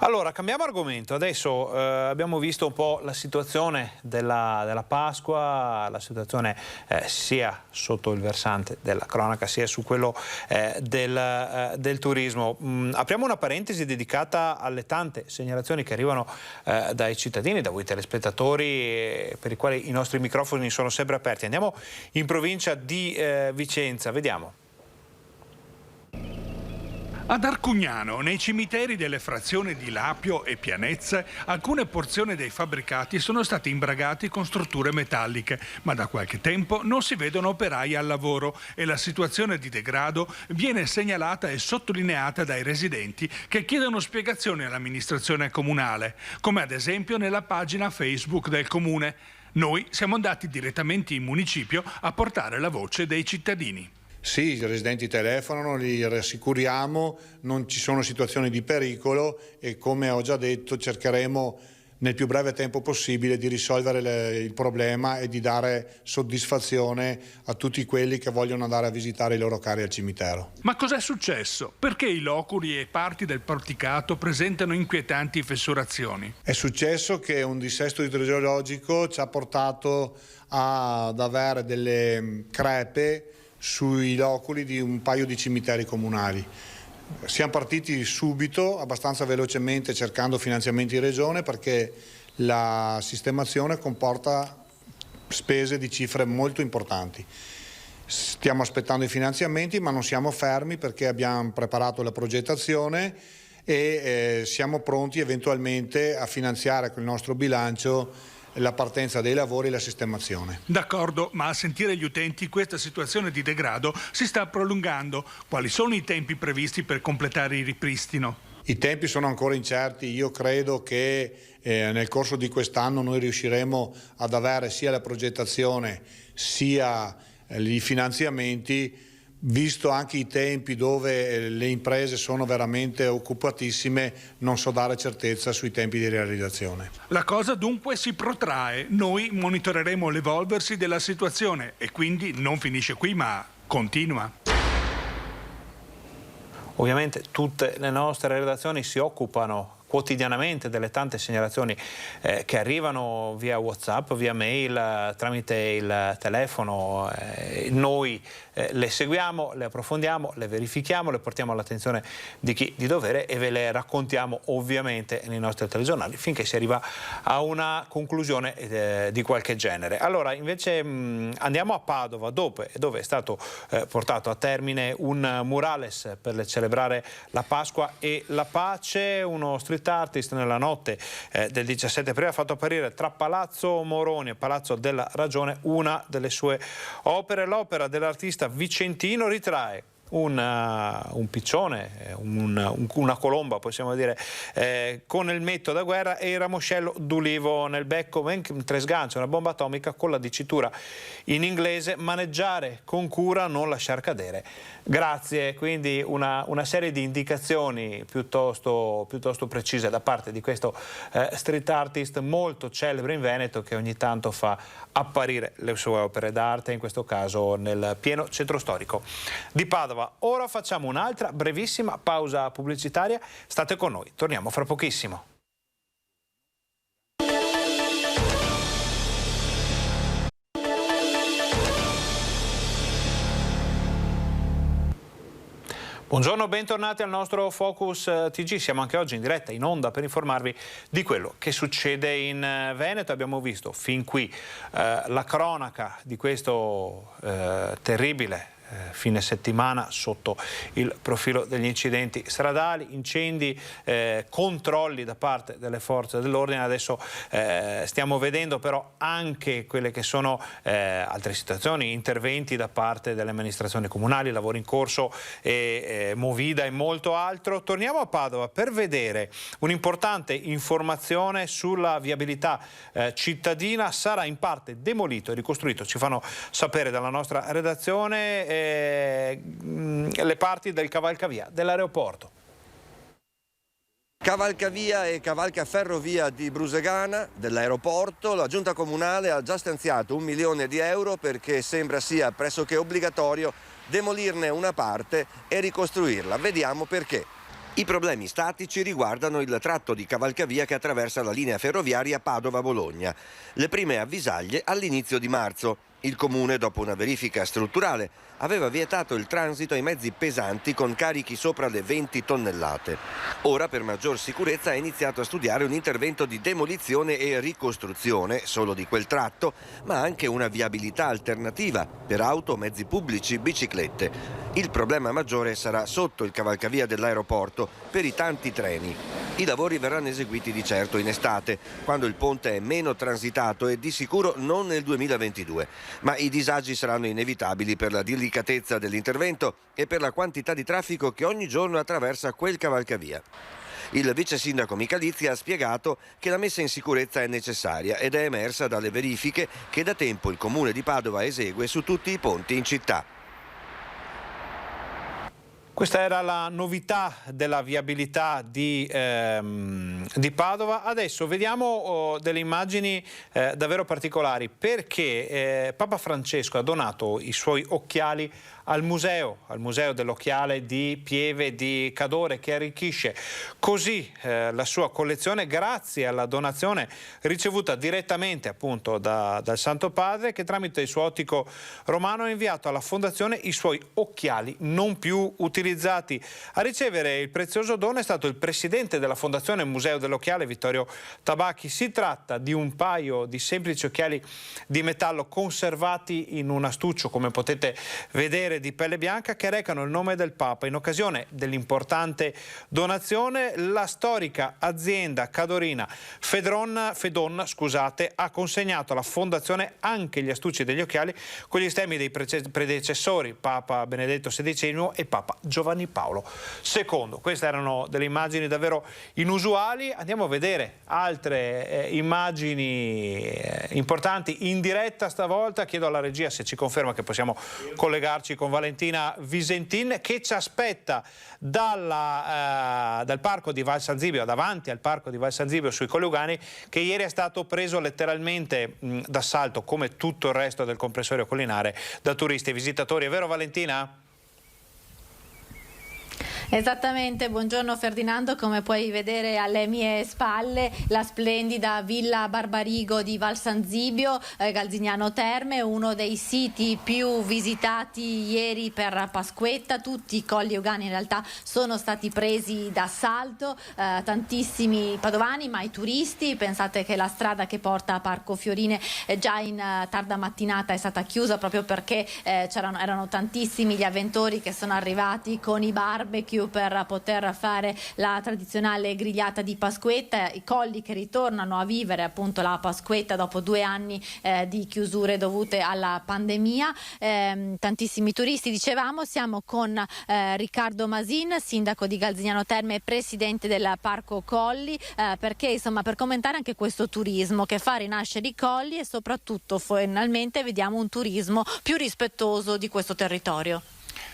Allora, cambiamo argomento. Adesso abbiamo visto un po' la situazione della Pasqua, la situazione sia sotto il versante della cronaca sia su quello del turismo. Apriamo una parentesi dedicata alle tante segnalazioni che arrivano dai cittadini, da voi telespettatori, per i quali i nostri microfoni sono sempre aperti. Andiamo in provincia di Vicenza, vediamo. Ad Arcugnano, nei cimiteri delle frazioni di Lapio e Pianezze, alcune porzioni dei fabbricati sono stati imbragati con strutture metalliche, ma da qualche tempo non si vedono operai al lavoro e la situazione di degrado viene segnalata e sottolineata dai residenti che chiedono spiegazioni all'amministrazione comunale, come ad esempio nella pagina Facebook del comune. Noi siamo andati direttamente in municipio a portare la voce dei cittadini. Sì, i residenti telefonano, li rassicuriamo, non ci sono situazioni di pericolo e, come ho già detto, cercheremo nel più breve tempo possibile di risolvere il problema e di dare soddisfazione a tutti quelli che vogliono andare a visitare i loro cari al cimitero. Ma cos'è successo? Perché i loculi e parti del porticato presentano inquietanti fessurazioni? È successo che un dissesto idrogeologico ci ha portato ad avere delle crepe sui loculi di un paio di cimiteri comunali. Siamo partiti subito, abbastanza velocemente, cercando finanziamenti in regione, perché la sistemazione comporta spese di cifre molto importanti. Stiamo aspettando i finanziamenti, ma non siamo fermi, perché abbiamo preparato la progettazione e siamo pronti eventualmente a finanziare con il nostro bilancio la partenza dei lavori e la sistemazione. D'accordo, ma a sentire gli utenti questa situazione di degrado si sta prolungando. Quali sono i tempi previsti per completare il ripristino? I tempi sono ancora incerti. Io credo che nel corso di quest'anno noi riusciremo ad avere sia la progettazione sia i finanziamenti, visto anche i tempi dove le imprese sono veramente occupatissime. Non so dare certezza sui tempi di realizzazione. La cosa dunque si protrae. Noi monitoreremo l'evolversi della situazione e quindi non finisce qui, ma continua. Ovviamente tutte le nostre redazioni si occupano quotidianamente delle tante segnalazioni che arrivano via WhatsApp, via mail, tramite il telefono. Noi le seguiamo, le approfondiamo, le verifichiamo, le portiamo all'attenzione di chi di dovere e ve le raccontiamo ovviamente nei nostri telegiornali finché si arriva a una conclusione di qualche genere. Allora invece andiamo a Padova, dove è stato portato a termine un murales per celebrare la Pasqua e la pace. Uno street artist nella notte del 17 aprile ha fatto apparire tra Palazzo Moroni e Palazzo della Ragione una delle sue opere. L'opera dell'artista vicentino ritrae un piccione, una colomba possiamo dire, con il metto da guerra e il ramoscello d'ulivo nel becco, mentre sgancia una bomba atomica con la dicitura in inglese: maneggiare con cura, non lasciar cadere. Grazie, quindi una serie di indicazioni piuttosto precise da parte di questo street artist molto celebre in Veneto, che ogni tanto fa apparire le sue opere d'arte, in questo caso nel pieno centro storico di Padova. Ora facciamo un'altra brevissima pausa pubblicitaria. State con noi, torniamo fra pochissimo. Buongiorno, bentornati al nostro Focus TG. Siamo anche oggi in diretta, in onda, per informarvi di quello che succede in Veneto. Abbiamo visto fin qui la cronaca di questo terribile fine settimana sotto il profilo degli incidenti stradali, incendi, controlli da parte delle forze dell'ordine. Adesso stiamo vedendo però anche quelle che sono altre situazioni, interventi da parte delle amministrazioni comunali, lavori in corso e movida e molto altro. Torniamo a Padova per vedere un'importante informazione sulla viabilità cittadina. Sarà in parte demolito e ricostruito, ci fanno sapere dalla nostra redazione, le parti del cavalcavia dell'aeroporto. Cavalcavia e cavalcaferrovia di Brusegana, dell'aeroporto. La giunta comunale ha già stanziato 1 milione di euro perché sembra sia pressoché obbligatorio demolirne una parte e ricostruirla. Vediamo perché. I problemi statici riguardano il tratto di cavalcavia che attraversa la linea ferroviaria Padova-Bologna. Le prime avvisaglie all'inizio di marzo. Il Comune, dopo una verifica strutturale, aveva vietato il transito ai mezzi pesanti con carichi sopra le 20 tonnellate. Ora, per maggior sicurezza, ha iniziato a studiare un intervento di demolizione e ricostruzione solo di quel tratto, ma anche una viabilità alternativa per auto, mezzi pubblici, biciclette. Il problema maggiore sarà sotto il cavalcavia dell'aeroporto per i tanti treni. I lavori verranno eseguiti di certo in estate, quando il ponte è meno transitato e di sicuro non nel 2022. Ma i disagi saranno inevitabili per la delicatezza dell'intervento e per la quantità di traffico che ogni giorno attraversa quel cavalcavia. Il vice sindaco Michalizzi ha spiegato che la messa in sicurezza è necessaria ed è emersa dalle verifiche che da tempo il Comune di Padova esegue su tutti i ponti in città. Questa era la novità della viabilità di Padova. Adesso vediamo delle immagini davvero particolari, perché Papa Francesco ha donato i suoi occhiali al museo dell'occhiale di Pieve di Cadore, che arricchisce così la sua collezione grazie alla donazione ricevuta direttamente appunto dal Santo Padre, che tramite il suo ottico romano ha inviato alla fondazione i suoi occhiali non più utilizzati. A ricevere il prezioso dono è stato il presidente della Fondazione Museo dell'Occhiale, Vittorio Tabacchi. Si tratta di un paio di semplici occhiali di metallo conservati in un astuccio, come potete vedere, di pelle bianca, che recano il nome del Papa. In occasione dell'importante donazione, la storica azienda cadorina Fedon, ha consegnato alla Fondazione anche gli astucci degli occhiali con gli stemmi dei predecessori, Papa Benedetto XVI e Papa Giovanni Paolo II. Queste erano delle immagini davvero inusuali. Andiamo a vedere altre immagini importanti in diretta stavolta. Chiedo alla regia se ci conferma che possiamo collegarci con Valentina Visentin, che ci aspetta dal parco di Val San Zibio, davanti al parco di Val San Zibio sui Colli Euganei, che ieri è stato preso letteralmente d'assalto, come tutto il resto del comprensorio collinare, da turisti e visitatori. È vero, Valentina? Esattamente, buongiorno Ferdinando, come puoi vedere alle mie spalle la splendida Villa Barbarigo di Val San Zibio, Galzignano Terme, uno dei siti più visitati ieri per Pasquetta. Tutti i Colli Euganei in realtà sono stati presi d'assalto, tantissimi padovani, ma i turisti. Pensate che la strada che porta a Parco Fiorine già in tarda mattinata è stata chiusa proprio perché erano tantissimi gli avventori che sono arrivati con i barbecue per poter fare la tradizionale grigliata di Pasquetta. I colli che ritornano a vivere appunto la Pasquetta dopo 2 anni di chiusure dovute alla pandemia. Tantissimi turisti, dicevamo. Siamo con Riccardo Masin, sindaco di Galzignano Terme e presidente del Parco Colli, perché insomma per commentare anche questo turismo che fa rinascere i colli e soprattutto finalmente vediamo un turismo più rispettoso di questo territorio.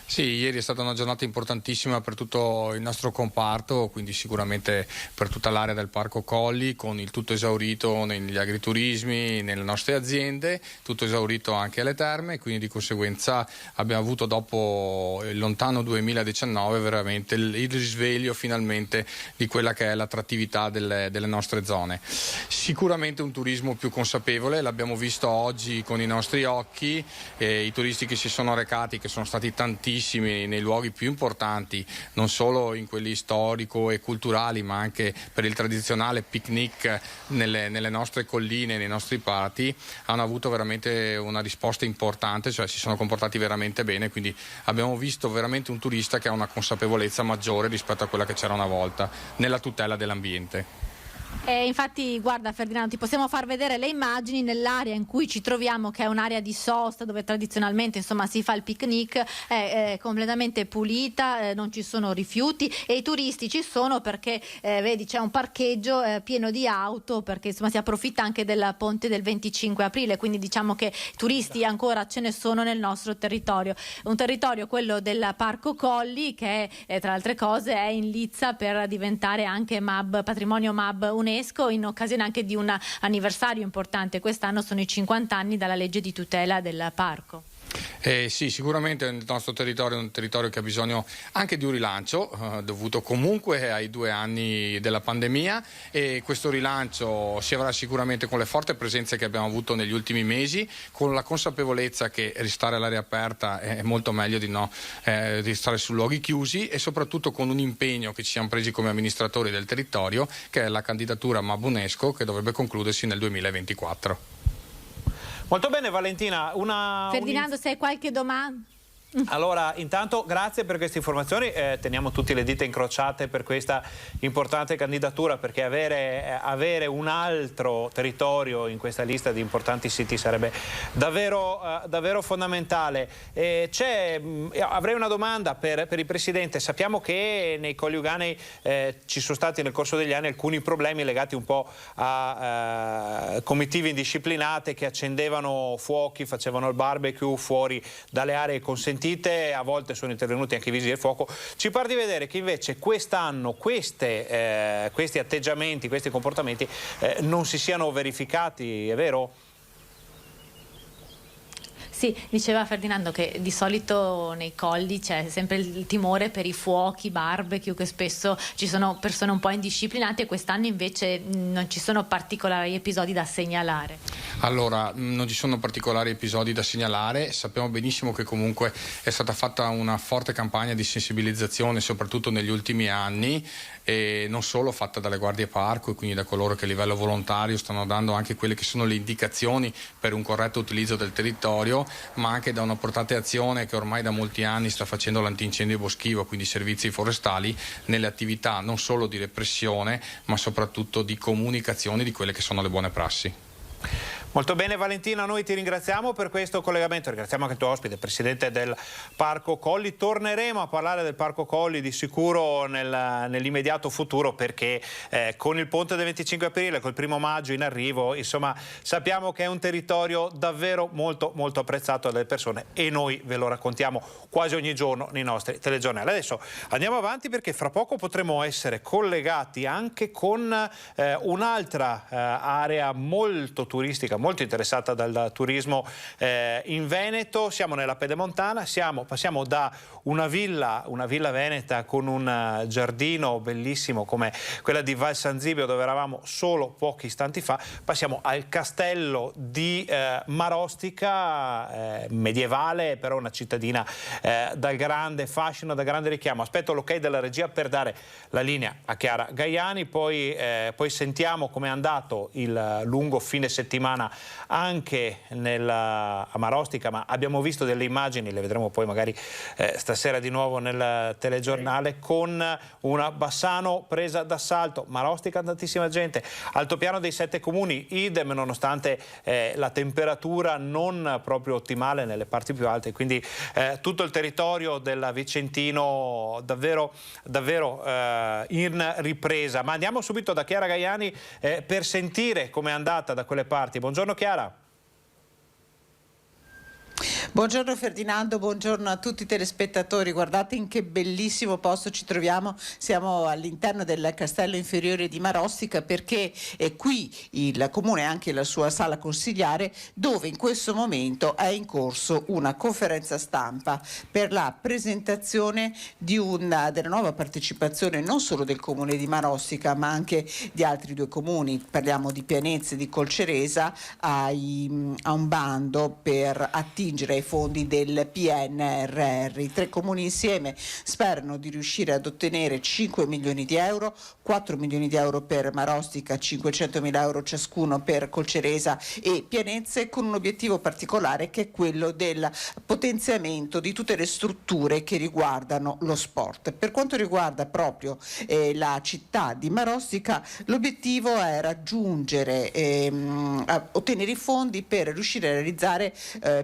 Sì, ieri è stata una giornata importantissima per tutto il nostro comparto, quindi sicuramente per tutta l'area del Parco Colli, con il tutto esaurito negli agriturismi, nelle nostre aziende, tutto esaurito anche alle terme, quindi di conseguenza abbiamo avuto dopo il lontano 2019 veramente il risveglio finalmente di quella che è l'attrattività delle nostre zone. Sicuramente un turismo più consapevole, l'abbiamo visto oggi con i nostri occhi, i turisti che si sono recati, che sono stati tantissimi nei luoghi più importanti, non solo in quelli storico e culturali, ma anche per il tradizionale picnic nelle nostre colline, nei nostri parchi, hanno avuto veramente una risposta importante, cioè si sono comportati veramente bene, quindi abbiamo visto veramente un turista che ha una consapevolezza maggiore rispetto a quella che c'era una volta nella tutela dell'ambiente. Infatti guarda Ferdinando, ti possiamo far vedere le immagini nell'area in cui ci troviamo, che è un'area di sosta dove tradizionalmente insomma si fa il picnic, è completamente pulita, non ci sono rifiuti e i turisti ci sono perché vedi c'è un parcheggio pieno di auto, perché insomma si approfitta anche del ponte del 25 aprile, quindi diciamo che turisti ancora ce ne sono nel nostro territorio, un territorio, quello del Parco Colli, che tra le altre cose è in lizza per diventare anche patrimonio MAB UNESCO, in occasione anche di un anniversario importante. Quest'anno sono i 50 anni dalla legge di tutela del parco. Sì, sicuramente il nostro territorio è un territorio che ha bisogno anche di un rilancio, dovuto comunque ai 2 anni della pandemia, e questo rilancio si avrà sicuramente con le forti presenze che abbiamo avuto negli ultimi mesi, con la consapevolezza che restare all'aria aperta è molto meglio di stare su luoghi chiusi, e soprattutto con un impegno che ci siamo presi come amministratori del territorio, che è la candidatura MAB UNESCO, che dovrebbe concludersi nel 2024. Molto bene Valentina. Ferdinando, se hai qualche domanda? Allora, intanto grazie per queste informazioni, teniamo tutte le dita incrociate per questa importante candidatura, perché avere un altro territorio in questa lista di importanti siti sarebbe davvero fondamentale. Avrei una domanda per il Presidente. Sappiamo che nei Colli Euganei ci sono stati nel corso degli anni alcuni problemi legati un po' a comitive indisciplinate che accendevano fuochi, facevano il barbecue fuori dalle aree consentite. sentite, a volte sono intervenuti anche i vigili del fuoco, ci pare di vedere che invece quest'anno questi atteggiamenti, questi comportamenti non si siano verificati, è vero? Sì, diceva Ferdinando che di solito nei colli c'è sempre il timore per i fuochi, barbecue, che spesso ci sono persone un po' indisciplinate, e quest'anno invece non ci sono particolari episodi da segnalare. Allora, non ci sono particolari episodi da segnalare, sappiamo benissimo che comunque è stata fatta una forte campagna di sensibilizzazione, soprattutto negli ultimi anni, e non solo fatta dalle guardie parco e quindi da coloro che a livello volontario stanno dando anche quelle che sono le indicazioni per un corretto utilizzo del territorio, ma anche da una portata azione che ormai da molti anni sta facendo l'antincendio boschivo, quindi i servizi forestali, nelle attività non solo di repressione ma soprattutto di comunicazione di quelle che sono le buone prassi. Molto bene Valentina, noi ti ringraziamo per questo collegamento, ringraziamo anche il tuo ospite, presidente del Parco Colli. Torneremo a parlare del Parco Colli di sicuro nell'immediato futuro, perché con il ponte del 25 aprile, col 1° maggio in arrivo, insomma sappiamo che è un territorio davvero molto molto apprezzato dalle persone, e noi ve lo raccontiamo quasi ogni giorno nei nostri telegiornali. Adesso andiamo avanti, perché fra poco potremo essere collegati anche con un'altra area molto turistica, molto interessata dal turismo in Veneto. Siamo nella Pedemontana, passiamo da una villa veneta con un giardino bellissimo come quella di Val San Zibio, dove eravamo solo pochi istanti fa, passiamo al castello di Marostica, medievale, però una cittadina dal grande fascino, dal grande richiamo. Aspetto l'ok della regia per dare la linea a Chiara Gaiani, poi sentiamo com'è andato il lungo fine settimana anche a Marostica, ma abbiamo visto delle immagini, le vedremo poi magari stasera di nuovo nel telegiornale, con una Bassano presa d'assalto, Marostica tantissima gente, Altopiano dei 7 comuni idem, nonostante la temperatura non proprio ottimale nelle parti più alte, quindi tutto il territorio del Vicentino davvero in ripresa. Ma andiamo subito da Chiara Gaiani per sentire com'è andata da quelle parti. Buongiorno Chiara. Buongiorno Ferdinando, buongiorno a tutti i telespettatori. Guardate in che bellissimo posto ci troviamo, siamo all'interno del Castello Inferiore di Marostica, perché è qui il Comune e anche la sua sala consigliare, dove in questo momento è in corso una conferenza stampa per la presentazione della nuova partecipazione non solo del Comune di Marostica ma anche di altri 2 comuni, parliamo di Pianezza e di Colceresa, a un bando per attingere ai fondi del PNRR. I 3 comuni insieme sperano di riuscire ad ottenere 5 milioni di euro, 4 milioni di euro per Marostica, 500 mila euro ciascuno per Colceresa e Pianezza, con un obiettivo particolare che è quello del potenziamento di tutte le strutture che riguardano lo sport. Per quanto riguarda proprio la città di Marostica, l'obiettivo è raggiungere, ottenere i fondi per riuscire a realizzare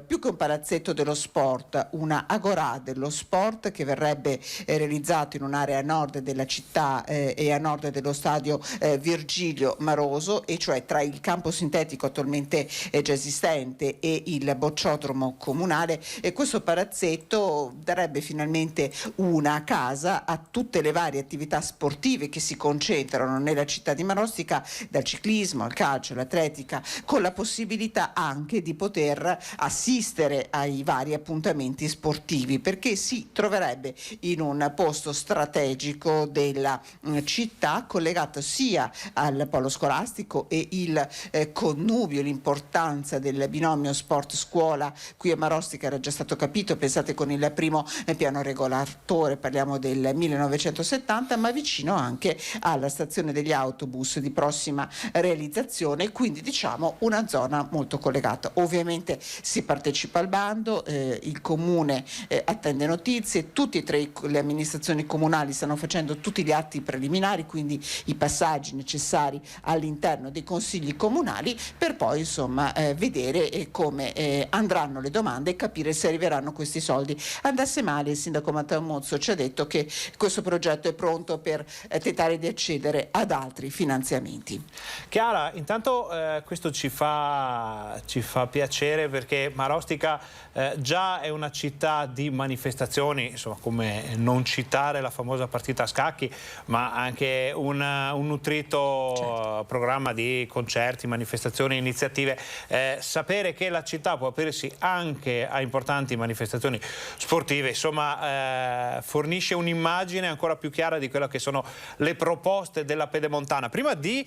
più che un palazzetto dello sport, una agorà dello sport che verrebbe realizzato in un'area a nord della città e a nord dello stadio Virgilio Maroso, e cioè tra il campo sintetico attualmente già esistente e il bocciodromo comunale, e questo palazzetto darebbe finalmente una casa a tutte le varie attività sportive che si concentrano nella città di Marostica, dal ciclismo al calcio, all'atletica, con la possibilità anche di poter assistere ai vari appuntamenti sportivi, perché si troverebbe in un posto strategico della città, collegato sia al polo scolastico, e il connubio, l'importanza del binomio sport-scuola qui a Marostica era già stato capito, pensate, con il primo piano regolatore, parliamo del 1970, ma vicino anche alla stazione degli autobus di prossima realizzazione, quindi diciamo una zona molto collegata. Ovviamente si partecipa al bando, il comune attende notizie, tutte e 3 le amministrazioni comunali stanno facendo tutti gli atti preliminari, quindi i passaggi necessari all'interno dei consigli comunali, per poi insomma vedere come andranno le domande e capire se arriveranno questi soldi. Andasse male, il sindaco Matteo Mozzo ci ha detto che questo progetto è pronto per tentare di accedere ad altri finanziamenti. Chiara, intanto questo ci fa piacere, perché Marostica già è una città di manifestazioni, insomma, come non citare la famosa partita a scacchi, ma anche un nutrito programma di concerti, manifestazioni, iniziative. Sapere che la città può aprirsi anche a importanti manifestazioni sportive, insomma, fornisce un'immagine ancora più chiara di quelle che sono le proposte della Pedemontana. Prima di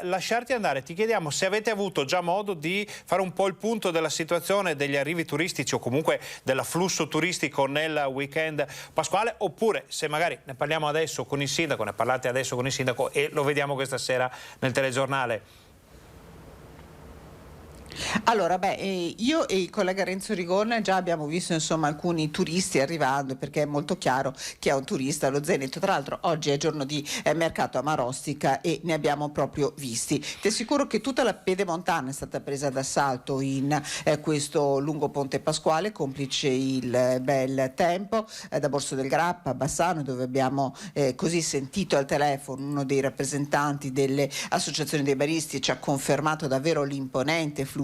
lasciarti andare, ti chiediamo se avete avuto già modo di fare un po' il punto della situazione degli arrivi turistici o comunque dell'afflusso turistico nel weekend pasquale, oppure se magari ne parliamo adesso con il sindaco, ne parlate adesso con il sindaco e lo vediamo questa sera nel telegiornale. Allora, io e il collega Renzo Rigon già abbiamo visto insomma alcuni turisti arrivando, perché è molto chiaro che è un turista allo Zeneto. Tra l'altro oggi è giorno di mercato a Marostica e ne abbiamo proprio visti. Ti assicuro che tutta la Pedemontana è stata presa d'assalto in questo lungo ponte pasquale, complice il bel tempo, da Borso del Grappa a Bassano, dove abbiamo così sentito al telefono uno dei rappresentanti delle associazioni dei baristi, e ci ha confermato davvero l'imponente flusso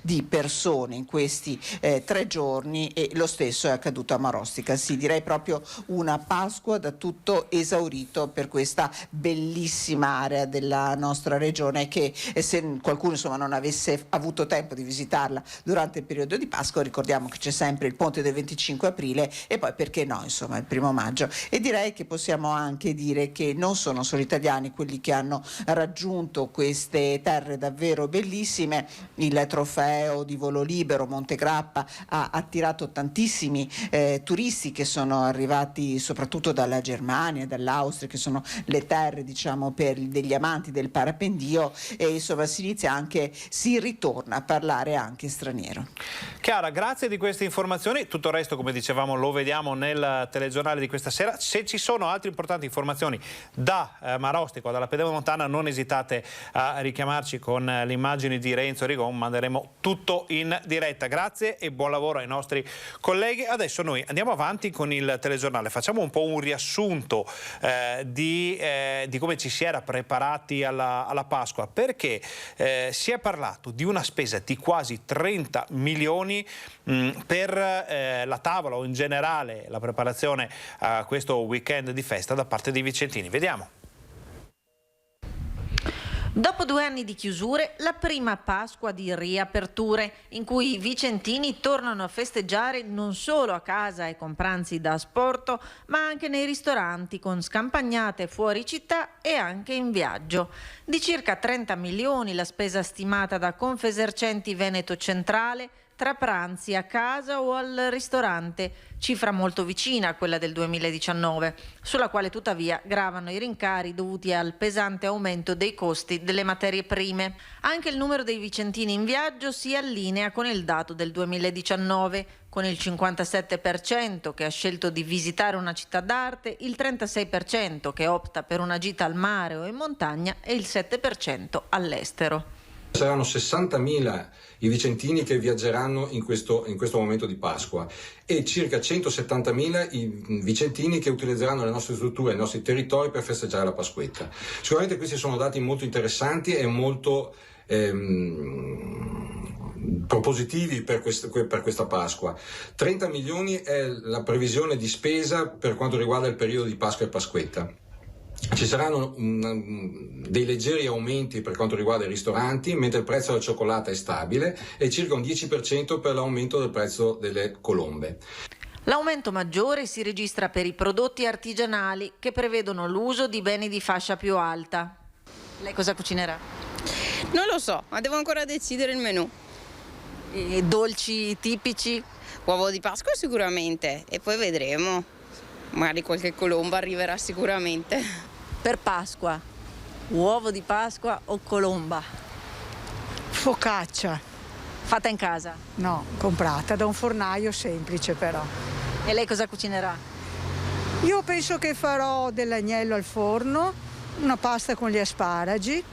di persone in questi 3 giorni, e lo stesso è accaduto a Marostica. Sì, direi proprio una Pasqua da tutto esaurito per questa bellissima area della nostra regione, che se qualcuno insomma non avesse avuto tempo di visitarla durante il periodo di Pasqua, ricordiamo che c'è sempre il ponte del 25 aprile e poi, perché no, insomma, il 1° maggio. E direi che possiamo anche dire che non sono solo italiani quelli che hanno raggiunto queste terre davvero bellissime. Il trofeo di volo libero Montegrappa ha attirato tantissimi turisti che sono arrivati soprattutto dalla Germania, dall'Austria, che sono le terre, diciamo, degli amanti del parapendio, e insomma si ritorna a parlare anche straniero. Chiara, grazie di queste informazioni. Tutto il resto, come dicevamo, lo vediamo nel telegiornale di questa sera. Se ci sono altre importanti informazioni da Marostica o dalla Pedemontana, non esitate a richiamarci con le immagini di Renzo Rigon. Manderemo tutto in diretta. Grazie e buon lavoro ai nostri colleghi. Adesso noi andiamo avanti con il telegiornale. Facciamo un po' un riassunto di come ci si era preparati alla Pasqua, perché si è parlato di una spesa di quasi 30 milioni per la tavola o in generale la preparazione a questo weekend di festa da parte dei vicentini. Vediamo. Dopo 2 anni di chiusure, la prima Pasqua di riaperture, in cui i vicentini tornano a festeggiare non solo a casa e con pranzi da asporto, ma anche nei ristoranti, con scampagnate fuori città e anche in viaggio. Di circa 30 milioni la spesa stimata da Confesercenti Veneto Centrale, tra pranzi a casa o al ristorante, cifra molto vicina a quella del 2019, sulla quale tuttavia gravano i rincari dovuti al pesante aumento dei costi delle materie prime. Anche il numero dei vicentini in viaggio si allinea con il dato del 2019, con il 57% che ha scelto di visitare una città d'arte, il 36% che opta per una gita al mare o in montagna e il 7% all'estero. Saranno 60.000 i vicentini che viaggeranno in questo momento di Pasqua e circa 170.000 i vicentini che utilizzeranno le nostre strutture, i nostri territori per festeggiare la Pasquetta. Sicuramente questi sono dati molto interessanti e molto propositivi per questa Pasqua. 30 milioni è la previsione di spesa per quanto riguarda il periodo di Pasqua e Pasquetta. Ci saranno dei leggeri aumenti per quanto riguarda i ristoranti, mentre il prezzo della cioccolata è stabile, e circa un 10% per l'aumento del prezzo delle colombe. L'aumento maggiore si registra per i prodotti artigianali, che prevedono l'uso di beni di fascia più alta. Lei cosa cucinerà? Non lo so, ma devo ancora decidere il menù. E dolci tipici? Uovo di Pasqua sicuramente, e poi vedremo. Magari qualche colomba arriverà sicuramente. Per Pasqua, uovo di Pasqua o colomba? Focaccia. Fatta in casa? No, comprata da un fornaio semplice però. E lei cosa cucinerà? Io penso che farò dell'agnello al forno, una pasta con gli asparagi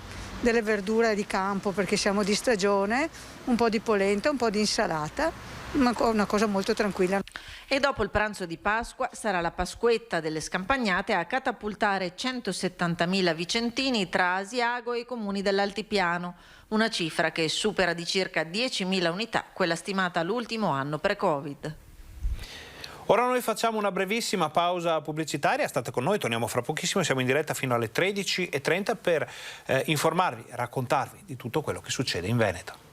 delle verdure di campo perché siamo di stagione, un po' di polenta, un po' di insalata, una cosa molto tranquilla. E dopo il pranzo di Pasqua sarà la Pasquetta delle Scampagnate a catapultare 170.000 vicentini tra Asiago e i comuni dell'Altipiano, una cifra che supera di circa 10.000 unità quella stimata l'ultimo anno pre-Covid. Ora noi facciamo una brevissima pausa pubblicitaria, state con noi, torniamo fra pochissimo, siamo in diretta fino alle 13:30 per informarvi, raccontarvi di tutto quello che succede in Veneto.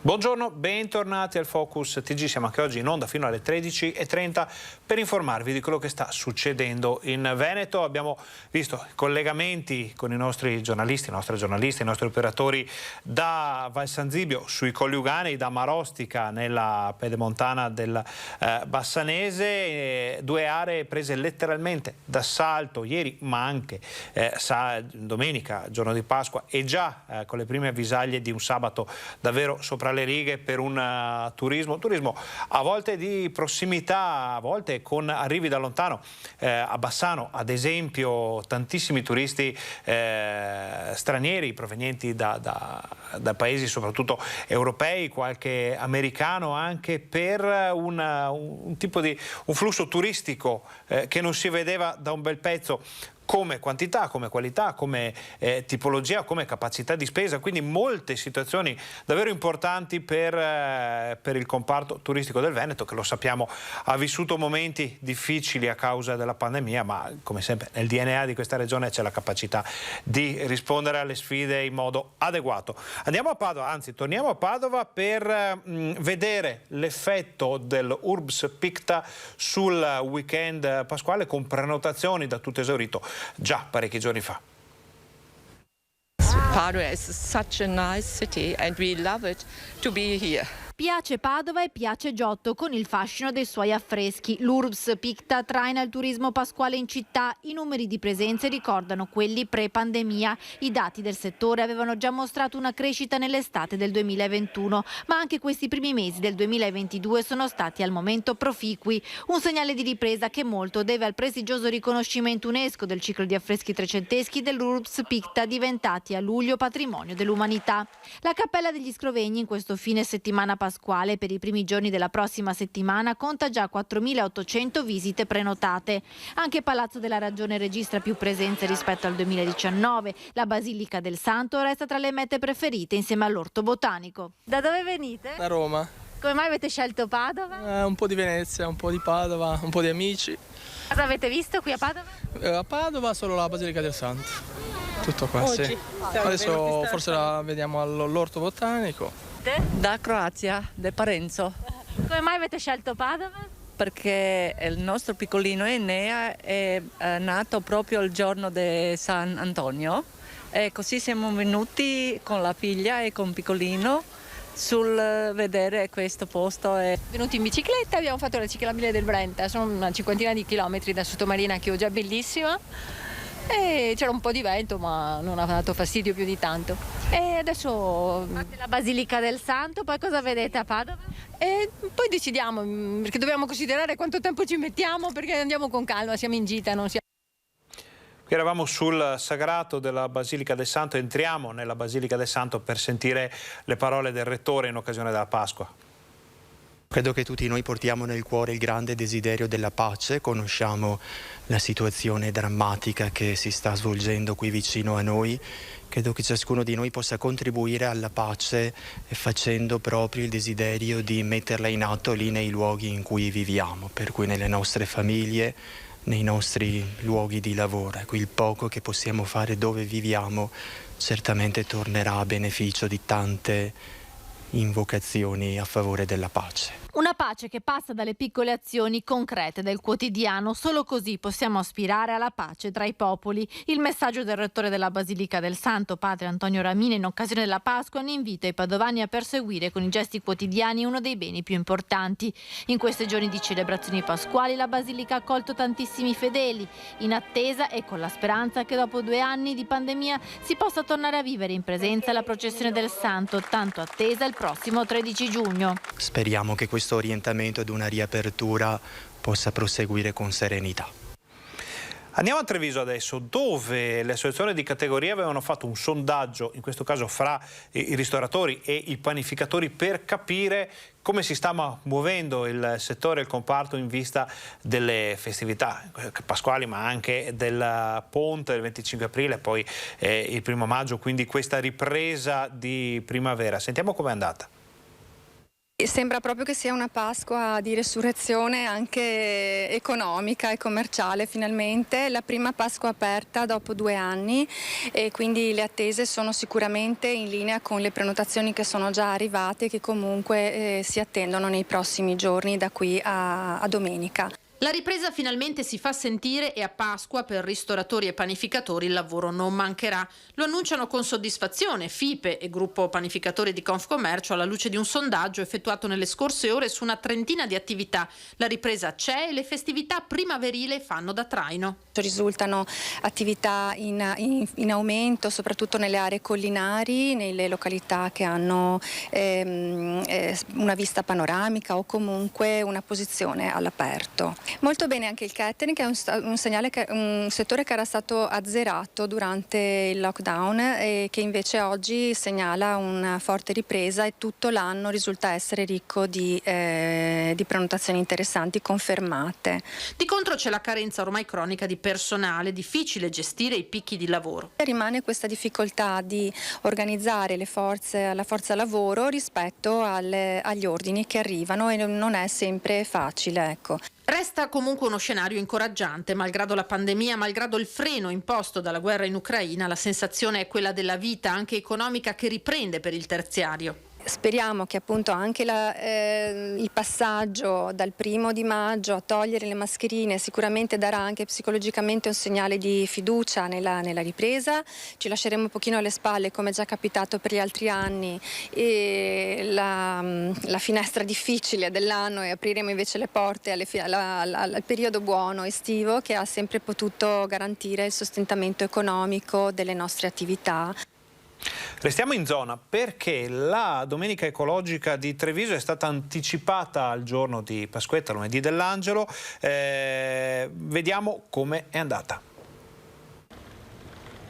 Buongiorno, bentornati al Focus TG, siamo anche oggi in onda fino alle 13:30 per informarvi di quello che sta succedendo in Veneto. Abbiamo visto collegamenti con i nostri giornalisti, i nostri operatori da Val San Zibio sui Colli Euganei, da Marostica nella pedemontana del Bassanese, due aree prese letteralmente d'assalto ieri ma anche domenica, giorno di Pasqua, e già con le prime avvisaglie di un sabato davvero sopra le righe per un turismo a volte di prossimità, a volte con arrivi da lontano. A Bassano ad esempio tantissimi turisti stranieri provenienti da paesi soprattutto europei, qualche americano anche, per un flusso turistico che non si vedeva da un bel pezzo, come quantità, come qualità, come tipologia, come capacità di spesa, quindi molte situazioni davvero importanti per il comparto turistico del Veneto, che lo sappiamo ha vissuto momenti difficili a causa della pandemia, ma come sempre nel DNA di questa regione c'è la capacità di rispondere alle sfide in modo adeguato. Andiamo a Padova, anzi torniamo a Padova per vedere l'effetto dell'Urbs Picta sul weekend pasquale, con prenotazioni da tutto esaurito già parecchi giorni fa. Padova is such a nice city and we love it to be here. Piace Padova e piace Giotto con il fascino dei suoi affreschi. L'Urbs Picta traina il turismo pasquale in città. I numeri di presenze ricordano quelli pre-pandemia. I dati del settore avevano già mostrato una crescita nell'estate del 2021, ma anche questi primi mesi del 2022 sono stati al momento proficui. Un segnale di ripresa che molto deve al prestigioso riconoscimento UNESCO del ciclo di affreschi trecenteschi dell'Urbs Picta, diventati a luglio patrimonio dell'umanità. La Cappella degli Scrovegni in questo fine settimana pasquale, per i primi giorni della prossima settimana, conta già 4.800 visite prenotate. Anche Palazzo della Ragione registra più presenze rispetto al 2019. La Basilica del Santo resta tra le mete preferite insieme all'Orto Botanico. Da dove venite? Da Roma. Come mai avete scelto Padova? Un po' di Venezia, un po' di Padova, un po' di amici. Cosa avete visto qui a Padova? A Padova solo la Basilica del Santo. Tutto qua, Oggi. sì. Adesso forse la vediamo all'Orto Botanico. Da Croazia, del Parenzo. Come mai avete scelto Padova? Perché il nostro piccolino Enea è nato proprio il giorno di San Antonio e così siamo venuti con la figlia e con piccolino sul vedere questo posto. Venuti in bicicletta, abbiamo fatto la ciclabile del Brenta, sono una cinquantina di chilometri da Sottomarina Chioggia, bellissima. E c'era un po' di vento ma non ha dato fastidio più di tanto. E adesso fate la Basilica del Santo, poi cosa vedete a Padova? E poi decidiamo, perché dobbiamo considerare quanto tempo ci mettiamo, perché andiamo con calma, siamo in gita, non siamo... Qui eravamo sul sagrato della Basilica del Santo, entriamo nella Basilica del Santo per sentire le parole del Rettore in occasione della Pasqua. Credo che tutti noi portiamo nel cuore il grande desiderio della pace, conosciamo la situazione drammatica che si sta svolgendo qui vicino a noi. Credo che ciascuno di noi possa contribuire alla pace facendo proprio il desiderio di metterla in atto lì nei luoghi in cui viviamo, per cui nelle nostre famiglie, nei nostri luoghi di lavoro. Il poco che possiamo fare dove viviamo certamente tornerà a beneficio di tante invocazioni a favore della pace. Una pace che passa dalle piccole azioni concrete del quotidiano. Solo così possiamo aspirare alla pace tra i popoli. Il messaggio del Rettore della Basilica del Santo, padre Antonio Ramina, in occasione della Pasqua, ne invita i padovani a perseguire con i gesti quotidiani uno dei beni più importanti. In questi giorni di celebrazioni pasquali la Basilica ha accolto tantissimi fedeli, in attesa e con la speranza che dopo 2 anni di pandemia si possa tornare a vivere in presenza la processione del Santo, tanto attesa il prossimo 13 giugno. Speriamo che questo questo orientamento ad una riapertura possa proseguire con serenità. Andiamo a Treviso adesso, dove le associazioni di categoria avevano fatto un sondaggio, in questo caso fra i ristoratori e i panificatori, per capire come si sta muovendo il settore, il comparto in vista delle festività pasquali, ma anche del ponte del 25 aprile, poi il 1° maggio, quindi questa ripresa di primavera. Sentiamo com'è andata. Sembra proprio che sia una Pasqua di resurrezione anche economica e commerciale, finalmente. La prima Pasqua aperta dopo 2 anni e quindi le attese sono sicuramente in linea con le prenotazioni che sono già arrivate e che comunque si attendono nei prossimi giorni da qui a domenica. La ripresa finalmente si fa sentire e a Pasqua per ristoratori e panificatori il lavoro non mancherà. Lo annunciano con soddisfazione FIPE e Gruppo Panificatori di Confcommercio alla luce di un sondaggio effettuato nelle scorse ore su una trentina di attività. La ripresa c'è e le festività primaverile fanno da traino. Risultano attività in aumento soprattutto nelle aree collinari, nelle località che hanno una vista panoramica o comunque una posizione all'aperto. Molto bene anche il catering, che è un settore che era stato azzerato durante il lockdown e che invece oggi segnala una forte ripresa e tutto l'anno risulta essere ricco di prenotazioni interessanti confermate. Di contro c'è la carenza ormai cronica di personale, difficile gestire i picchi di lavoro. Rimane questa difficoltà di organizzare la forza lavoro rispetto agli ordini che arrivano e non è sempre facile, ecco. Resta comunque uno scenario incoraggiante, malgrado la pandemia, malgrado il freno imposto dalla guerra in Ucraina, la sensazione è quella della vita anche economica che riprende per il terziario. Speriamo che appunto anche il passaggio dal 1° maggio a togliere le mascherine sicuramente darà anche psicologicamente un segnale di fiducia nella ripresa. Ci lasceremo un pochino alle spalle, come già capitato per gli altri anni, e la finestra difficile dell'anno, e apriremo invece le porte al periodo buono estivo, che ha sempre potuto garantire il sostentamento economico delle nostre attività. Restiamo in zona perché la Domenica Ecologica di Treviso è stata anticipata al giorno di Pasquetta, lunedì dell'Angelo. Vediamo come è andata.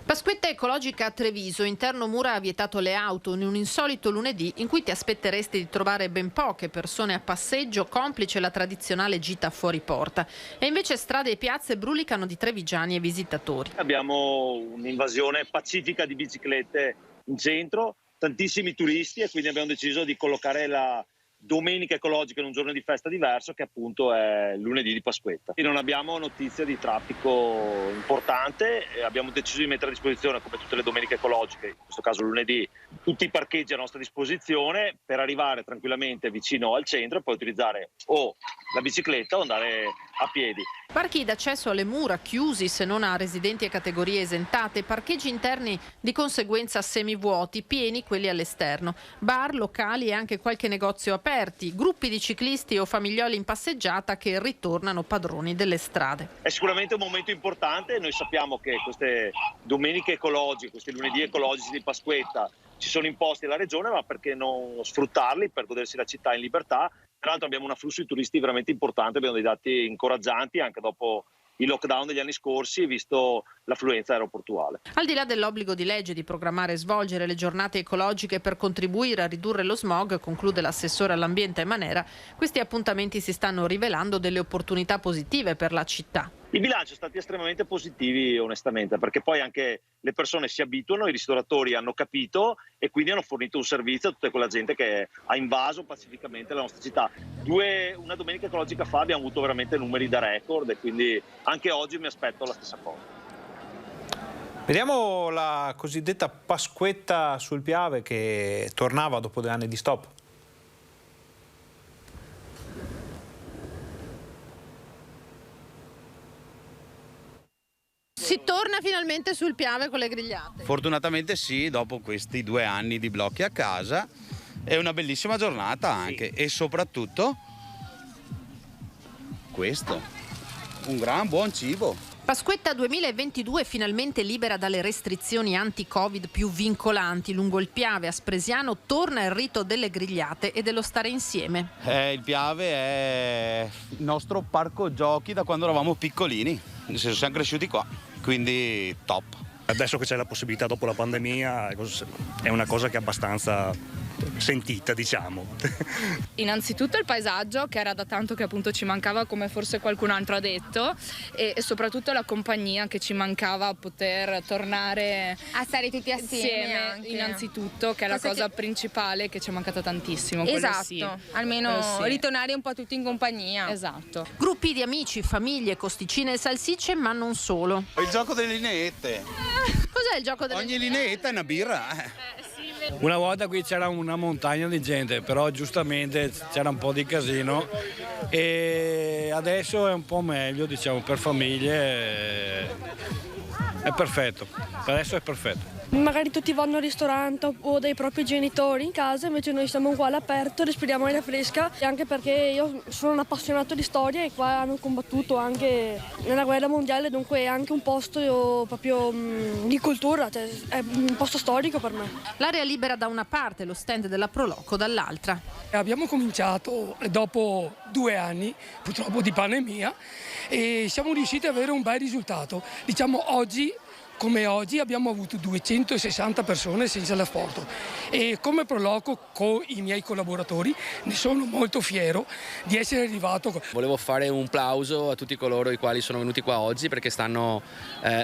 Pasquetta ecologica a Treviso, interno Mura ha vietato le auto in un insolito lunedì in cui ti aspetteresti di trovare ben poche persone a passeggio, complice la tradizionale gita fuori porta. E invece strade e piazze brulicano di trevigiani e visitatori. Abbiamo un'invasione pacifica di biciclette in centro, tantissimi turisti, e quindi abbiamo deciso di collocare la Domenica Ecologica in un giorno di festa diverso, che appunto è lunedì di Pasquetta. E non abbiamo notizie di traffico importante e abbiamo deciso di mettere a disposizione, come tutte le domeniche ecologiche, in questo caso lunedì, tutti i parcheggi a nostra disposizione per arrivare tranquillamente vicino al centro e poi utilizzare o la bicicletta o andare a piedi. Parchi d'accesso alle mura chiusi se non a residenti e categorie esentate, parcheggi interni di conseguenza semivuoti, pieni quelli all'esterno, bar, locali e anche qualche negozio aperti, gruppi di ciclisti o famiglioli in passeggiata che ritornano padroni delle strade. È sicuramente un momento importante, noi sappiamo che queste domeniche ecologiche, questi lunedì ecologici di Pasquetta ci sono imposti dalla regione, ma perché non sfruttarli per godersi la città in libertà? Tra l'altro abbiamo un afflusso di turisti veramente importante, abbiamo dei dati incoraggianti anche dopo il lockdown degli anni scorsi, visto l'affluenza aeroportuale. Al di là dell'obbligo di legge di programmare e svolgere le giornate ecologiche per contribuire a ridurre lo smog, conclude l'assessore all'ambiente Manera, questi appuntamenti si stanno rivelando delle opportunità positive per la città. I bilanci sono stati estremamente positivi, onestamente, perché poi anche le persone si abituano, i ristoratori hanno capito e quindi hanno fornito un servizio a tutta quella gente che ha invaso pacificamente la nostra città. Una domenica ecologica fa abbiamo avuto veramente numeri da record e quindi anche oggi mi aspetto la stessa cosa. Vediamo la cosiddetta Pasquetta sul Piave che tornava dopo 2 anni di stop. Si torna finalmente sul Piave con le grigliate. Fortunatamente sì, dopo questi 2 anni di blocchi a casa. È una bellissima giornata anche, sì. E soprattutto questo, un gran buon cibo. Pasquetta 2022 finalmente libera dalle restrizioni anti-Covid più vincolanti. Lungo il Piave a Spresiano torna il rito delle grigliate e dello stare insieme. Il Piave è il nostro parco giochi da quando eravamo piccolini, nel senso siamo cresciuti qua, quindi top. Adesso che c'è la possibilità dopo la pandemia è una cosa che è abbastanza sentita, diciamo. Innanzitutto il paesaggio, che era da tanto che appunto ci mancava, come forse qualcun altro ha detto, e soprattutto la compagnia che ci mancava, poter tornare a stare tutti assieme anche. Innanzitutto, che è la cosa principale che ci è mancata tantissimo. Esatto, sì. almeno ritornare un po' tutti in compagnia. Esatto. Gruppi di amici, famiglie, costicine e salsicce, ma non solo. Il gioco delle lineette. Cos'è il gioco delle lineette? Ogni lineetta è una birra. Una volta qui c'era una montagna di gente, però giustamente c'era un po' di casino e adesso è un po' meglio, diciamo, per famiglie è perfetto, adesso è perfetto. Magari tutti vanno al ristorante o dai propri genitori in casa, invece noi stiamo qua all'aperto, respiriamo aria fresca, e anche perché io sono un appassionato di storia e qua hanno combattuto anche nella guerra mondiale, dunque è anche un posto proprio di cultura, cioè è un posto storico per me. L'area libera da una parte, lo stand della Proloco dall'altra. Abbiamo cominciato dopo 2 anni purtroppo di pandemia e siamo riusciti ad avere un bel risultato. Diciamo oggi abbiamo avuto 260 persone senza l'asporto e come Proloco con i miei collaboratori ne sono molto fiero di essere arrivato. Volevo fare un plauso a tutti coloro i quali sono venuti qua oggi perché stanno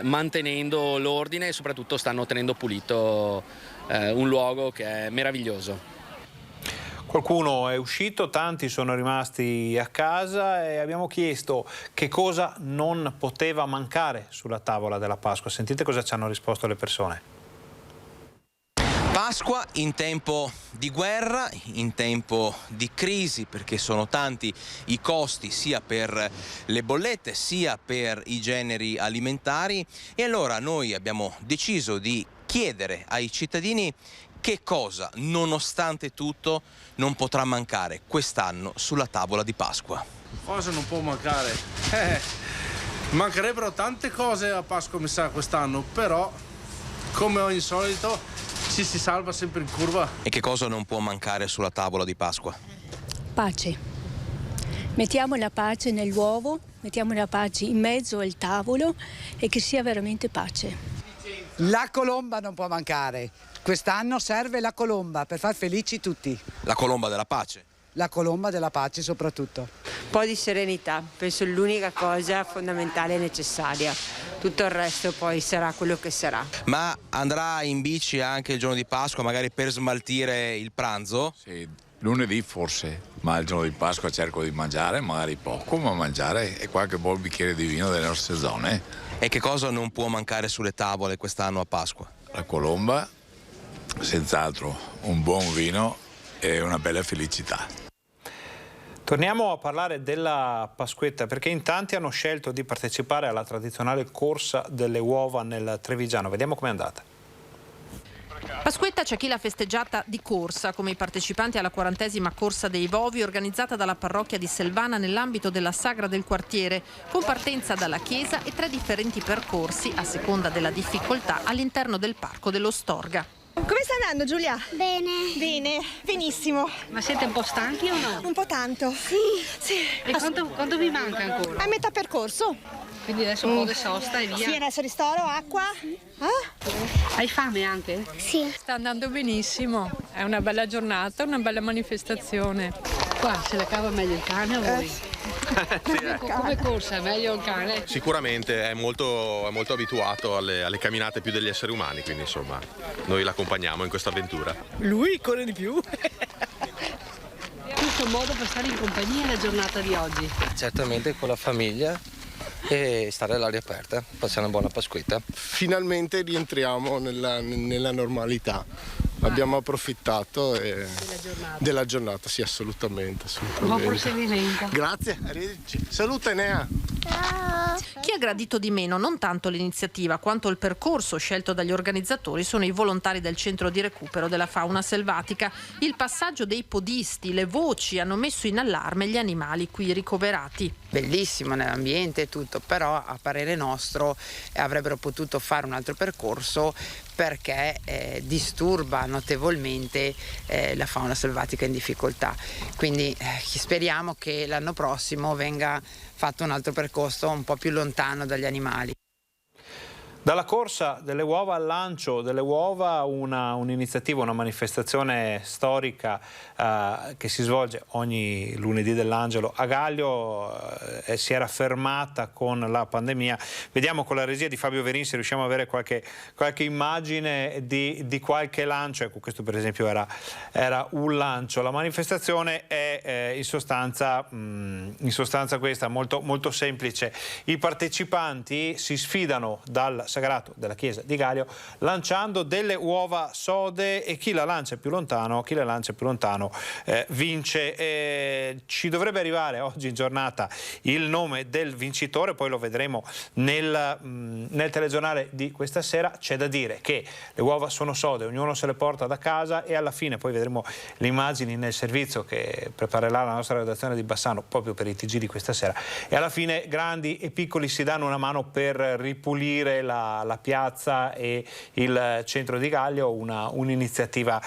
mantenendo l'ordine e soprattutto stanno tenendo pulito un luogo che è meraviglioso. Qualcuno è uscito, tanti sono rimasti a casa e abbiamo chiesto che cosa non poteva mancare sulla tavola della Pasqua. Sentite cosa ci hanno risposto le persone. Pasqua in tempo di guerra, in tempo di crisi, perché sono tanti i costi sia per le bollette sia per i generi alimentari, e allora noi abbiamo deciso di chiedere ai cittadini che cosa, nonostante tutto, non potrà mancare quest'anno sulla tavola di Pasqua. Cosa non può mancare? Mancherebbero tante cose a Pasqua, mi sa, quest'anno, però, come ogni solito, ci si salva sempre in curva. E che cosa non può mancare sulla tavola di Pasqua? Pace. Mettiamo la pace nell'uovo, mettiamo la pace in mezzo al tavolo e che sia veramente pace. La colomba non può mancare. Quest'anno serve la colomba per far felici tutti. La colomba della pace? La colomba della pace soprattutto. Un po' di serenità, penso l'unica cosa fondamentale e necessaria. Tutto il resto poi sarà quello che sarà. Ma andrà in bici anche il giorno di Pasqua, magari per smaltire il pranzo? Sì, lunedì forse, ma il giorno di Pasqua cerco di mangiare, magari poco, ma mangiare e qualche buon bicchiere di vino delle nostre zone. E che cosa non può mancare sulle tavole quest'anno a Pasqua? La colomba, senz'altro un buon vino e una bella felicità. Torniamo a parlare della Pasquetta perché in tanti hanno scelto di partecipare alla tradizionale corsa delle uova nel Trevigiano. Vediamo com'è andata. Pasquetta c'è chi l'ha festeggiata di corsa, come i partecipanti alla 40ª corsa dei Vovi organizzata dalla parrocchia di Selvana nell'ambito della Sagra del Quartiere, con partenza dalla chiesa e 3 differenti percorsi a seconda della difficoltà all'interno del parco dello Storga. Come sta andando, Giulia? Bene. Bene, benissimo. Ma siete un po' stanchi o no? Un po' tanto. Sì. E quanto vi manca ancora? A metà percorso. Quindi adesso un po' di sosta e via? Sì, adesso ristoro, acqua. Hai fame anche? Sì. Sta andando benissimo, è una bella giornata, una bella manifestazione. Qua se la cava meglio il cane o voi? Come corsa, è meglio il cane? Sicuramente è molto abituato alle camminate più degli esseri umani, quindi insomma noi l'accompagniamo in questa avventura. Lui corre di più. Questo è un modo per stare in compagnia la giornata di oggi? Certamente con la famiglia e stare all'aria aperta, passare una buona Pasquetta. Finalmente rientriamo nella normalità. Abbiamo approfittato della giornata, sì, assolutamente. Buon proseguimento. Grazie, arrivederci. Salute Enea. Chi ha gradito di meno non tanto l'iniziativa quanto il percorso scelto dagli organizzatori sono i volontari del centro di recupero della fauna selvatica. Il passaggio dei podisti, le voci hanno messo in allarme gli animali qui ricoverati. Bellissimo nell'ambiente e tutto, però a parere nostro avrebbero potuto fare un altro percorso perché disturba notevolmente la fauna selvatica in difficoltà. Quindi speriamo che l'anno prossimo venga fatto un altro percorso un po' più lontano dagli animali. Dalla corsa delle uova al lancio delle uova, un'iniziativa, una manifestazione storica che si svolge ogni lunedì dell'Angelo a Gaglio, si era fermata con la pandemia. Vediamo con la regia di Fabio Verin se riusciamo a avere qualche immagine di qualche lancio. Ecco, questo per esempio era un lancio. La manifestazione è in sostanza questa, molto, molto semplice. I partecipanti si sfidano dal sagrato della chiesa di Gaglio lanciando delle uova sode e chi la lancia più lontano vince. Ci dovrebbe arrivare oggi in giornata il nome del vincitore, poi lo vedremo nel telegiornale di questa sera. C'è da dire che le uova sono sode, ognuno se le porta da casa e alla fine poi vedremo le immagini nel servizio che preparerà la nostra redazione di Bassano proprio per i TG di questa sera, e alla fine grandi e piccoli si danno una mano per ripulire la piazza e il centro di Gaglio, un'iniziativa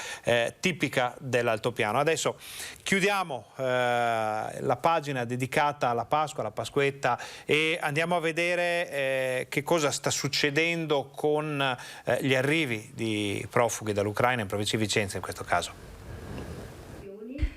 tipica dell'altopiano. Adesso chiudiamo la pagina dedicata alla Pasqua, alla Pasquetta, e andiamo a vedere che cosa sta succedendo con gli arrivi di profughi dall'Ucraina in provincia di Vicenza in questo caso.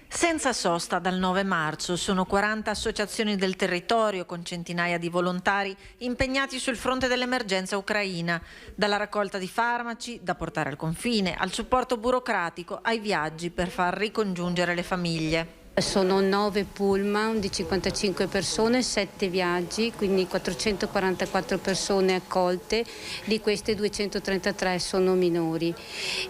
Senza sosta dal 9 marzo sono 40 associazioni del territorio con centinaia di volontari impegnati sul fronte dell'emergenza ucraina, dalla raccolta di farmaci da portare al confine, al supporto burocratico, ai viaggi per far ricongiungere le famiglie. Sono 9 pullman di 55 persone, 7 viaggi, quindi 444 persone accolte, di queste 233 sono minori,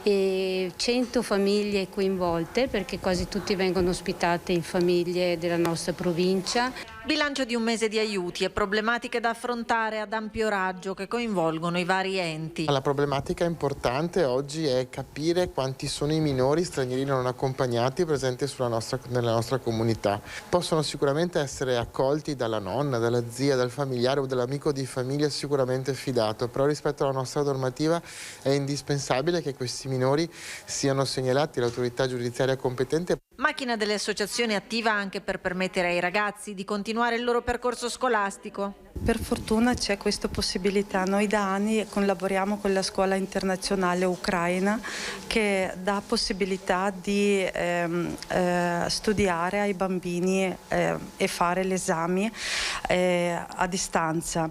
e 100 famiglie coinvolte perché quasi tutti vengono ospitate in famiglie della nostra provincia. Bilancio di un mese di aiuti e problematiche da affrontare ad ampio raggio che coinvolgono i vari enti. La problematica importante oggi è capire quanti sono i minori stranieri non accompagnati presenti nella nostra comunità. Possono sicuramente essere accolti dalla nonna, dalla zia, dal familiare o dall'amico di famiglia sicuramente fidato, però rispetto alla nostra normativa è indispensabile che questi minori siano segnalati all'autorità giudiziaria competente. Macchina delle associazioni attiva anche per permettere ai ragazzi di continuare il loro percorso scolastico. Per fortuna c'è questa possibilità. Noi da anni collaboriamo con la scuola internazionale ucraina che dà possibilità di studiare ai bambini e fare gli esami a distanza.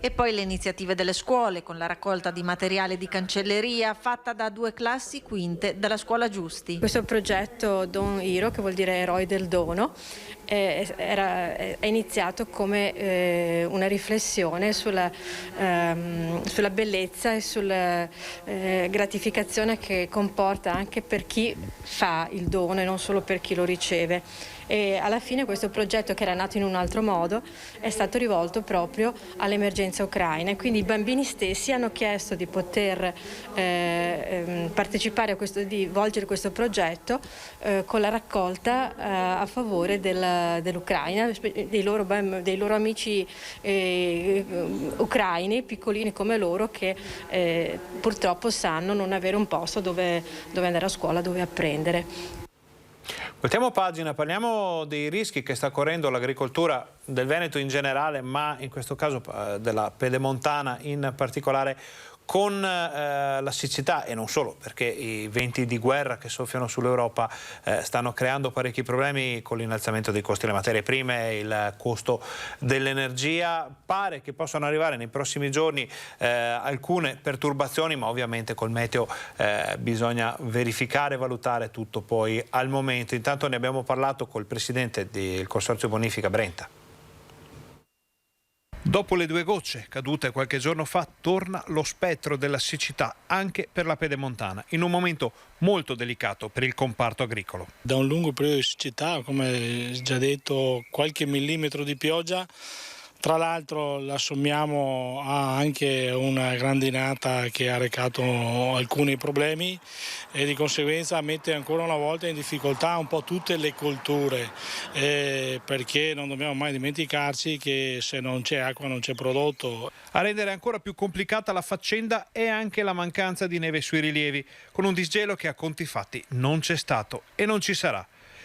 E poi le iniziative delle scuole con la raccolta di materiale di cancelleria fatta da 2 classi quinte della scuola Giusti. Questo progetto Don Hero, che vuol dire eroi del dono, è iniziato come una riflessione sulla bellezza e sulla gratificazione che comporta anche per chi fa il dono e non solo per chi lo riceve. E alla fine questo progetto, che era nato in un altro modo, è stato rivolto proprio all'emergenza ucraina, e quindi i bambini stessi hanno chiesto di poter partecipare di volgere questo progetto con la raccolta a favore dell'Ucraina, dei loro amici ucraini, piccolini come loro, che purtroppo sanno non avere un posto dove andare a scuola, dove apprendere. Voltiamo pagina, parliamo dei rischi che sta correndo l'agricoltura del Veneto in generale, ma in questo caso della Pedemontana in particolare, con la siccità, e non solo, perché i venti di guerra che soffiano sull'Europa stanno creando parecchi problemi con l'innalzamento dei costi delle materie prime, il costo dell'energia. Pare che possano arrivare nei prossimi giorni alcune perturbazioni, ma ovviamente col meteo bisogna verificare e valutare tutto poi al momento. Intanto ne abbiamo parlato col presidente del Consorzio Bonifica Brenta. Dopo le 2 gocce cadute qualche giorno fa, torna lo spettro della siccità anche per la Pedemontana, in un momento molto delicato per il comparto agricolo. Da un lungo periodo di siccità, come già detto, qualche millimetro di pioggia Tra l'altro la sommiamo a anche una grandinata che ha recato alcuni problemi e di conseguenza mette ancora una volta in difficoltà un po' tutte le colture, perché non dobbiamo mai dimenticarci che se non c'è acqua non c'è prodotto. A rendere ancora più complicata la faccenda è anche la mancanza di neve sui rilievi, con un disgelo che a conti fatti non c'è stato e non ci sarà.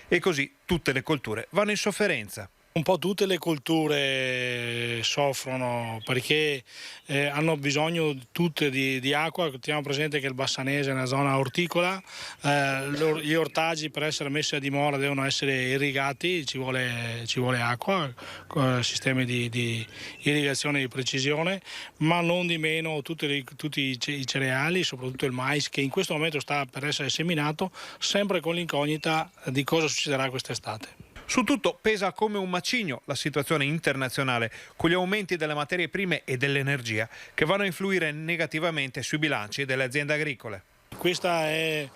E così tutte le colture vanno in sofferenza. Un po' tutte le colture soffrono perché hanno bisogno tutte di acqua. Teniamo presente che il Bassanese è una zona orticola, gli ortaggi per essere messi a dimora devono essere irrigati, ci vuole acqua, sistemi di irrigazione di precisione, ma non di meno tutti i cereali, soprattutto il mais, che in questo momento sta per essere seminato, sempre con l'incognita di cosa succederà quest'estate. Su tutto pesa come un macigno la situazione internazionale, con gli aumenti delle materie prime e dell'energia che vanno a influire negativamente sui bilanci delle aziende agricole. Questa è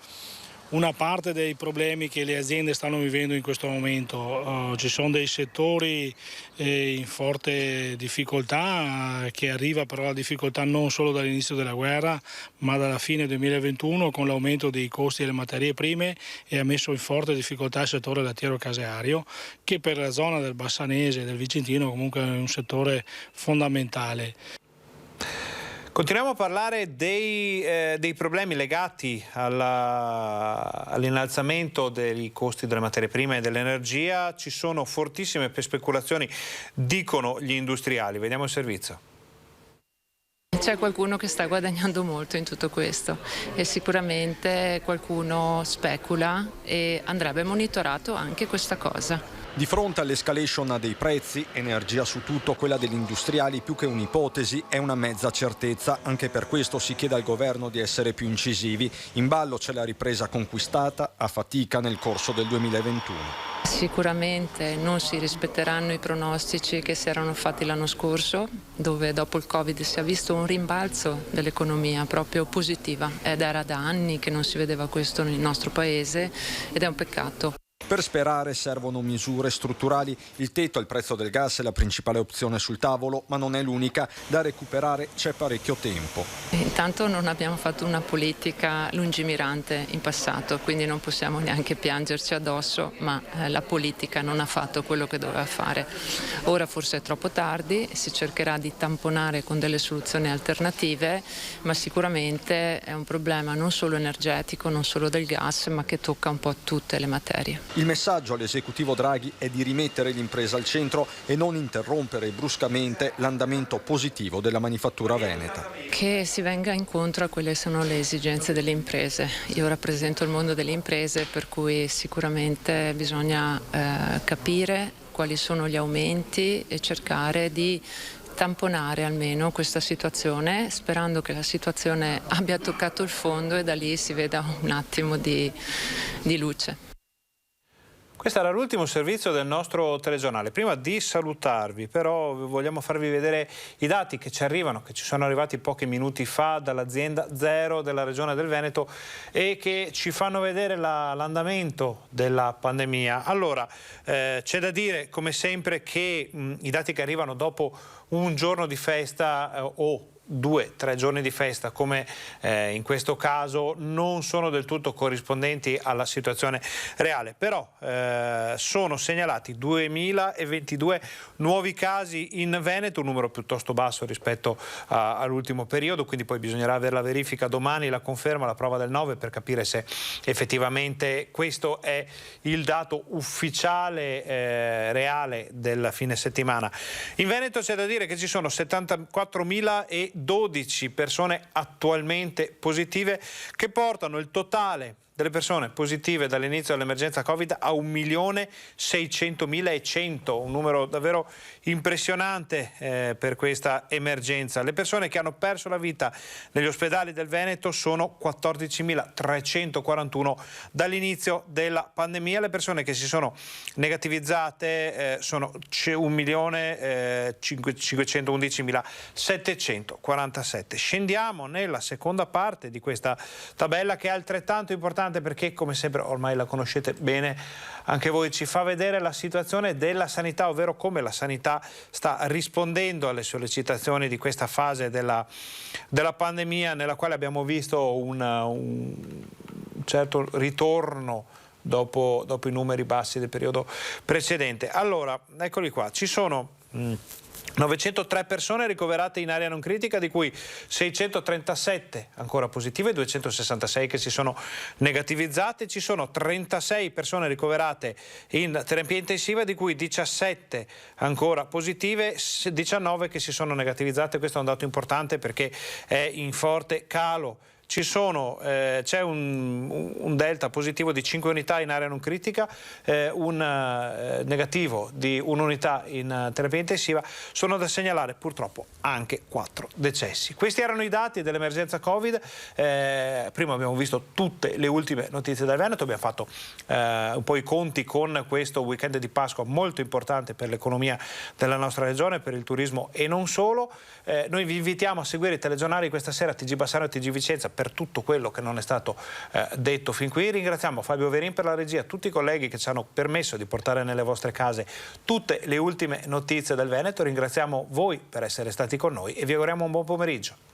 una parte dei problemi che le aziende stanno vivendo in questo momento. Ci sono dei settori in forte difficoltà, che arriva però la difficoltà non solo dall'inizio della guerra ma dalla fine 2021 con l'aumento dei costi delle materie prime, e ha messo in forte difficoltà il settore lattiero-caseario, che per la zona del Bassanese e del Vicentino comunque è un settore fondamentale. Continuiamo a parlare dei problemi legati all'innalzamento dei costi delle materie prime e dell'energia. Ci sono fortissime speculazioni, dicono gli industriali. Vediamo il servizio. C'è qualcuno che sta guadagnando molto in tutto questo e sicuramente qualcuno specula e andrebbe monitorato anche questa cosa. Di fronte all'escalation dei prezzi, energia su tutto, quella degli industriali più che un'ipotesi è una mezza certezza. Anche per questo si chiede al governo di essere più incisivi. In ballo c'è la ripresa conquistata a fatica nel corso del 2021. Sicuramente non si rispetteranno i pronostici che si erano fatti l'anno scorso, dove dopo il Covid si è visto un rimbalzo dell'economia proprio positiva, ed era da anni che non si vedeva questo nel nostro paese ed è un peccato. Per sperare servono misure strutturali. Il tetto al prezzo del gas è la principale opzione sul tavolo, ma non è l'unica. Da recuperare c'è parecchio tempo. Intanto non abbiamo fatto una politica lungimirante in passato, quindi non possiamo neanche piangerci addosso, ma la politica non ha fatto quello che doveva fare. Ora forse è troppo tardi, si cercherà di tamponare con delle soluzioni alternative, ma sicuramente è un problema non solo energetico, non solo del gas, ma che tocca un po' tutte le materie. Il messaggio all'esecutivo Draghi è di rimettere l'impresa al centro e non interrompere bruscamente l'andamento positivo della manifattura veneta. Che si venga incontro a quelle che sono le esigenze delle imprese. Io rappresento il mondo delle imprese, per cui sicuramente bisogna capire quali sono gli aumenti e cercare di tamponare almeno questa situazione, sperando che la situazione abbia toccato il fondo e da lì si veda un attimo di luce. Questo era l'ultimo servizio del nostro telegiornale. Prima di salutarvi, però, vogliamo farvi vedere i dati che ci arrivano, che ci sono arrivati pochi minuti fa dall'azienda Zero della Regione del Veneto e che ci fanno vedere l'andamento della pandemia. Allora, c'è da dire, come sempre, che i dati che arrivano dopo un giorno di festa o 2-3 giorni di festa, come in questo caso, non sono del tutto corrispondenti alla situazione reale, però sono segnalati 2022 nuovi casi in Veneto, un numero piuttosto basso rispetto all'ultimo periodo, quindi poi bisognerà avere la verifica domani, la conferma, la prova del 9 per capire se effettivamente questo è il dato ufficiale reale del fine settimana. In Veneto c'è da dire che ci sono 74.012 persone attualmente positive, che portano il totale delle persone positive dall'inizio dell'emergenza Covid a 1.600.100, un numero davvero impressionante per questa emergenza. Le persone che hanno perso la vita negli ospedali del Veneto sono 14.341 dall'inizio della pandemia. Le persone che si sono negativizzate sono 1.511.747. Scendiamo nella seconda parte di questa tabella, che è altrettanto importante importante perché, come sempre, ormai la conoscete bene anche voi, ci fa vedere la situazione della sanità, ovvero come la sanità sta rispondendo alle sollecitazioni di questa fase della pandemia, nella quale abbiamo visto un certo ritorno dopo i numeri bassi del periodo precedente. Allora, eccoli qua, ci sono 903 persone ricoverate in area non critica, di cui 637 ancora positive, 266 che si sono negativizzate. Ci sono 36 persone ricoverate in terapia intensiva, di cui 17 ancora positive, 19 che si sono negativizzate. Questo è un dato importante perché è in forte calo. C'è un delta positivo di 5 unità in area non critica, un negativo di un'unità in terapia intensiva. Sono da segnalare purtroppo anche 4 decessi. Questi erano i dati dell'emergenza Covid. Prima abbiamo visto tutte le ultime notizie dal Veneto, abbiamo fatto un po' i conti con questo weekend di Pasqua molto importante per l'economia della nostra regione, per il turismo e non solo. Noi vi invitiamo a seguire i telegiornali questa sera, TG Bassano e TG Vicenza, per tutto quello che non è stato detto fin qui. Ringraziamo Fabio Verin per la regia, tutti i colleghi che ci hanno permesso di portare nelle vostre case tutte le ultime notizie del Veneto. Ringraziamo voi per essere stati con noi e vi auguriamo un buon pomeriggio.